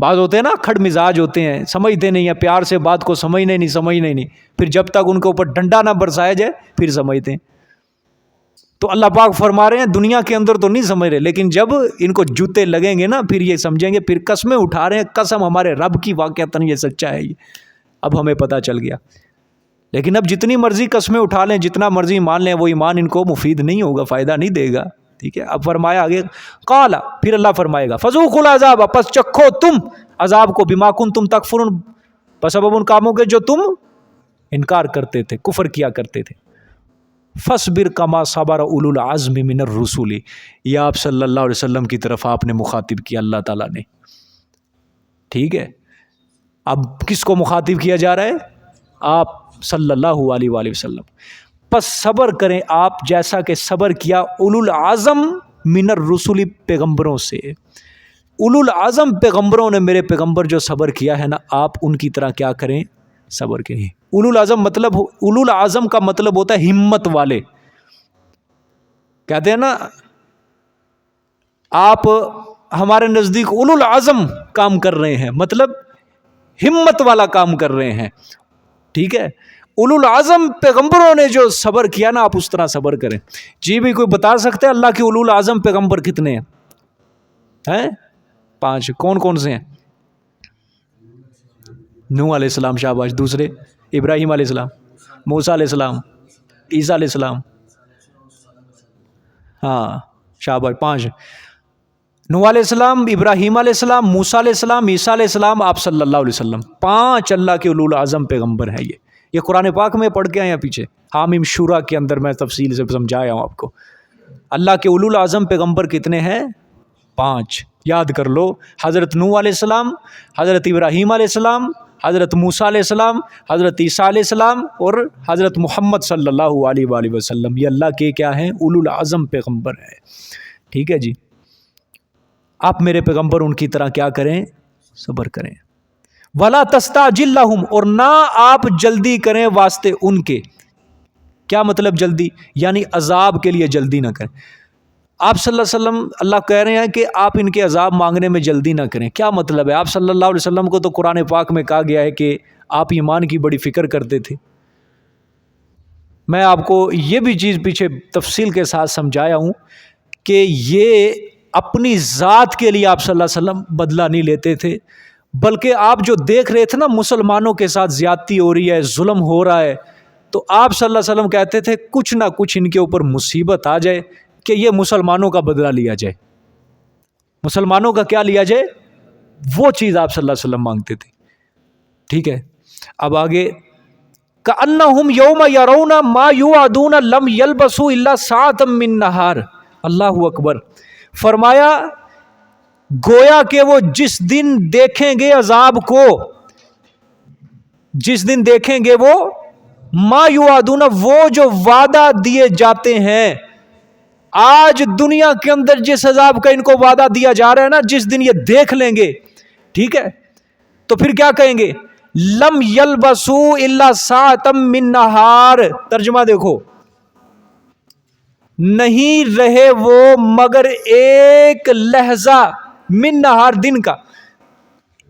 بعض ہوتے ہیں نا کھڑ مزاج ہوتے ہیں سمجھتے نہیں ہیں، پیار سے بات کو سمجھنے نہیں، پھر جب تک ان کے اوپر ڈنڈا نہ برسایا جائے پھر سمجھتے ہیں. تو اللہ پاک فرما رہے ہیں دنیا کے اندر تو نہیں سمجھ رہے لیکن جب ان کو جوتے لگیں گے نا پھر یہ سمجھیں گے، پھر قسمیں اٹھا رہے ہیں قسم ہمارے رب کی واقعتاً یہ سچا ہے. یہ اب ہمیں پتہ چل گیا. لیکن اب جتنی مرضی قسمیں اٹھا لیں جتنا مرضی مان لیں وہ ایمان ان کو مفید نہیں ہوگا، فائدہ نہیں دے گا. ٹھیک ہے اب فرمایا آگے قال پھر اللہ فرمائے گا فذوقوا العذاب پس چکھو تم عذاب کو بما کنتم تکفرون بسبب ان کاموں کے جو تم انکار کرتے تھے کفر کیا کرتے تھے. فاصبر کما صبر اولو العزم من الرسل یہ آپ صلی اللہ علیہ وسلم کی طرف آپ نے مخاطب کیا اللہ تعالیٰ نے. ٹھیک ہے اب کس کو مخاطب کیا جا رہا ہے؟ آپ صلی اللہ علیہ وآلہ وسلم. پس صبر کریں آپ جیسا کہ صبر کیا اولو العزم من الرسل پیغمبروں سے. اولو العزم پیغمبروں نے، میرے پیغمبر جو صبر کیا ہے نا، آپ ان کی طرح کیا کریں، صبر کریں. اولو العزم کا مطلب ہوتا ہے ہمت والے. کہتے ہیں نا آپ ہمارے نزدیک اولو العزم کام کر رہے ہیں، مطلب ہمت والا کام کر رہے ہیں. ٹھیک ہے، اولو العزم پیغمبروں نے جو صبر کیا نا، آپ اس طرح صبر کریں. جی بھی کوئی بتا سکتے ہیں اللہ کے اولو العزم پیغمبر کتنے ہیں؟ 5. کون کون سے ہیں؟ نوح علیہ السلام، شاباش. دوسرے؟ ابراہیم علیہ السلام، موسیٰ علیہ السلام، عیسیٰ علیہ السلام. ہاں شاباش، 5. نوح علیہ السلام، ابراہیم علیہ السلام، موسیٰ علیہ السلام، عیسیٰ علیہ السلام، آپ صلی اللہ علیہ وسلم. 5 اللہ کے اولو العزم پیغمبر ہیں. یہ قرآن پاک میں پڑھ کے آئے ہیں پیچھے، حامیم شورا کے اندر میں تفصیل سے سمجھایا ہوں آپ کو. اللہ کے اولو العزم پیغمبر کتنے ہیں؟ 5. یاد کر لو، حضرت نوح علیہ السلام، حضرت ابراہیم علیہ السلام، حضرت موسیٰ علیہ السلام، حضرت عیسیٰ علیہ السلام اور حضرت محمد صلی اللہ علیہ وآلہ وسلم. یہ اللہ کے کیا ہیں؟ اولو العزم پیغمبر ہیں. ٹھیک ہے جی. آپ میرے پیغمبر ان کی طرح کیا کریں؟ صبر کریں. وَلَا تَسْتَعْجِل لَّهُمْ، اور نہ آپ جلدی کریں واسطے ان کے. کیا مطلب جلدی؟ یعنی عذاب کے لیے جلدی نہ کریں. آپ صلی اللہ علیہ وسلم، اللہ کہہ رہے ہیں کہ آپ ان کے عذاب مانگنے میں جلدی نہ کریں. کیا مطلب ہے؟ آپ صلی اللہ علیہ وسلم کو تو قرآن پاک میں کہا گیا ہے کہ آپ ایمان کی بڑی فکر کرتے تھے. میں آپ کو یہ بھی چیز پیچھے تفصیل کے ساتھ سمجھایا ہوں کہ یہ اپنی ذات کے لیے آپ صلی اللہ علیہ وسلم بدلہ نہیں لیتے تھے، بلکہ آپ جو دیکھ رہے تھے نا مسلمانوں کے ساتھ زیادتی ہو رہی ہے، ظلم ہو رہا ہے، تو آپ صلی اللہ علیہ وسلم کہتے تھے کچھ نہ کچھ ان کے اوپر مصیبت آ جائے کہ یہ مسلمانوں کا بدلہ لیا جائے. مسلمانوں کا کیا لیا جائے؟ وہ چیز آپ صلی اللہ علیہ وسلم مانگتے تھے. ٹھیک ہے، اب آگے کأنہم یوم یرون ما یوعدون لم یلبسوا الا ساعۃ من نہار. اللہ اکبر. فرمایا گویا کہ وہ جس دن دیکھیں گے عذاب کو، جس دن دیکھیں گے وہ ما یوعدون، وہ جو وعدہ دیے جاتے ہیں. آج دنیا کے اندر جس عذاب کا ان کو وعدہ دیا جا رہا ہے نا، جس دن یہ دیکھ لیں گے، ٹھیک ہے، تو پھر کیا کہیں گے؟ لم یلبسوا الا ساعۃ من نہار. ترجمہ دیکھو، نہیں رہے وہ مگر ایک لہجہ، من نہار، دن کا،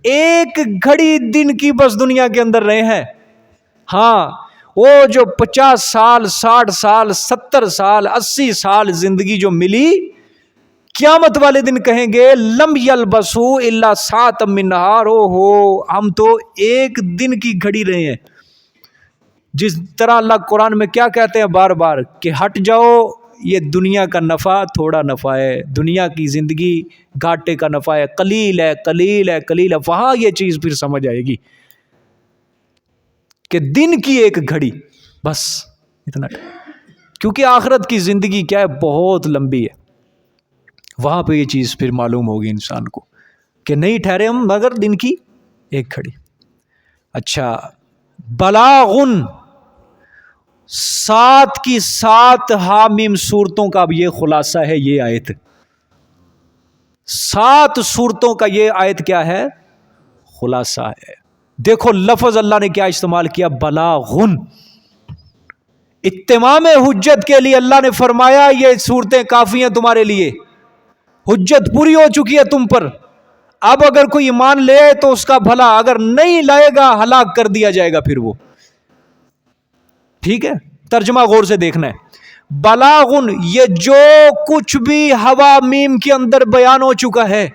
ایک گھڑی دن کی بس دنیا کے اندر رہے ہیں. ہاں، وہ جو 50 سال 60 سال 70 سال 80 سال زندگی جو ملی، قیامت والے دن کہیں گے لم یلبسوا الا ساعۃ من نہار. او ہو، ہم تو ایک دن کی گھڑی رہے ہیں. جس طرح اللہ قرآن میں کیا کہتے ہیں بار بار کہ ہٹ جاؤ، یہ دنیا کا نفع تھوڑا نفع ہے، دنیا کی زندگی گھاٹے کا نفع ہے، قلیل ہے قلیل ہے قلیل ہے. وہاں یہ چیز پھر سمجھ آئے گی کہ دن کی ایک گھڑی، بس اتنا. کیونکہ آخرت کی زندگی کیا ہے؟ بہت لمبی ہے. وہاں پہ یہ چیز پھر معلوم ہوگی انسان کو کہ نہیں ٹھہرے ہم مگر دن کی ایک گھڑی. اچھا، بلاغن، 7 کی 7 حامیم صورتوں کا اب یہ خلاصہ ہے یہ آیت. 7 صورتوں کا یہ آیت کیا ہے؟ خلاصہ ہے. دیکھو لفظ اللہ نے کیا استعمال کیا، بلاغن. اتمام حجت کے لیے اللہ نے فرمایا یہ صورتیں کافی ہیں تمہارے لیے، حجت پوری ہو چکی ہے تم پر. اب اگر کوئی ایمان لے تو اس کا بھلا، اگر نہیں لائے گا ہلاک کر دیا جائے گا پھر وہ. ٹھیک ہے، ترجمہ غور سے دیکھنا ہے. بلاغن، یہ جو کچھ بھی حوامیم کے اندر بیان ہو چکا ہے،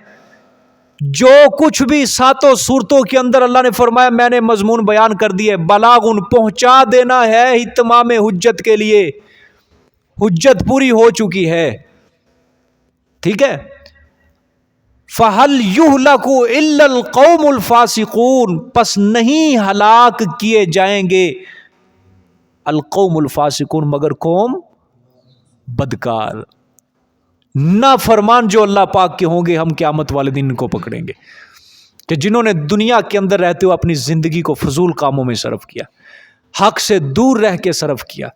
جو کچھ بھی 7 صورتوں کے اندر اللہ نے فرمایا میں نے مضمون بیان کر دیے، بلاغن، پہنچا دینا ہے اتمام حجت کے لیے. حجت پوری ہو چکی ہے. ٹھیک ہے. فَهَلْ يُهْلَكُ إِلَّا الْقَوْمُ الْفَاسِقُونَ، پس نہیں ہلاک کیے جائیں گے القوم الفاسقون، مگر قوم بدکار، نافرمان جو اللہ پاک کے ہوں گے. ہم قیامت والے دن کو پکڑیں گے کہ جنہوں نے دنیا کے اندر رہتے ہوئے اپنی زندگی کو فضول کاموں میں صرف کیا، حق سے دور رہ کے صرف کیا،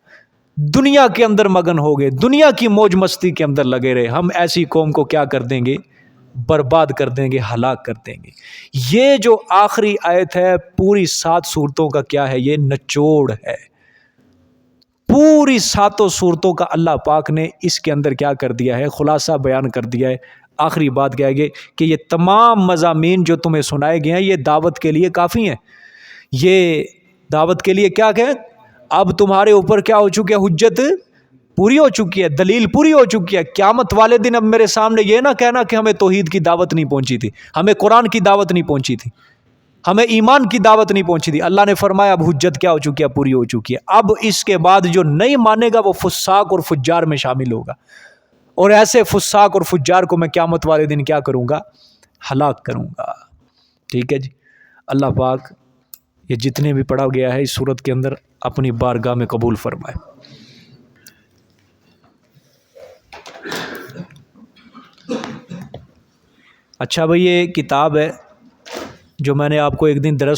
دنیا کے اندر مگن ہو گئے، دنیا کی موج مستی کے اندر لگے رہے. ہم ایسی قوم کو کیا کر دیں گے؟ برباد کر دیں گے، ہلاک کر دیں گے۔ یہ جو آخری آیت ہے پوری 7 صورتوں کا کیا ہے؟ یہ نچوڑ ہے۔ پوری 7 صورتوں کا اللہ پاک نے اس کے اندر کیا کر دیا ہے؟ خلاصہ بیان کر دیا ہے۔ آخری بات کیا ہے کہ یہ تمام مضامین جو تمہیں سنائے گئے ہیں یہ دعوت کے لیے کافی ہیں۔ یہ دعوت کے لیے کیا کہ اب تمہارے اوپر کیا ہو چکی ہے؟ حجت پوری ہو چکی ہے، دلیل پوری ہو چکی ہے۔ قیامت والے دن اب میرے سامنے یہ نہ کہنا کہ ہمیں توحید کی دعوت نہیں پہنچی تھی، ہمیں قرآن کی دعوت نہیں پہنچی تھی، ہمیں ایمان کی دعوت نہیں پہنچی تھی۔ اللہ نے فرمایا اب حجت کیا ہو چکی ہے؟ پوری ہو چکی ہے۔ اب اس کے بعد جو نہیں مانے گا وہ فساق اور فجار میں شامل ہوگا، اور ایسے فساق اور فجار کو میں قیامت والے دن کیا کروں گا؟ ہلاک کروں گا۔ ٹھیک ہے جی۔ اللہ پاک یہ جتنے بھی پڑھا گیا ہے اس صورت کے اندر اپنی بارگاہ میں قبول فرمائے۔ اچھا بھئی، یہ کتاب ہے جو میں نے آپ کو ایک دن درس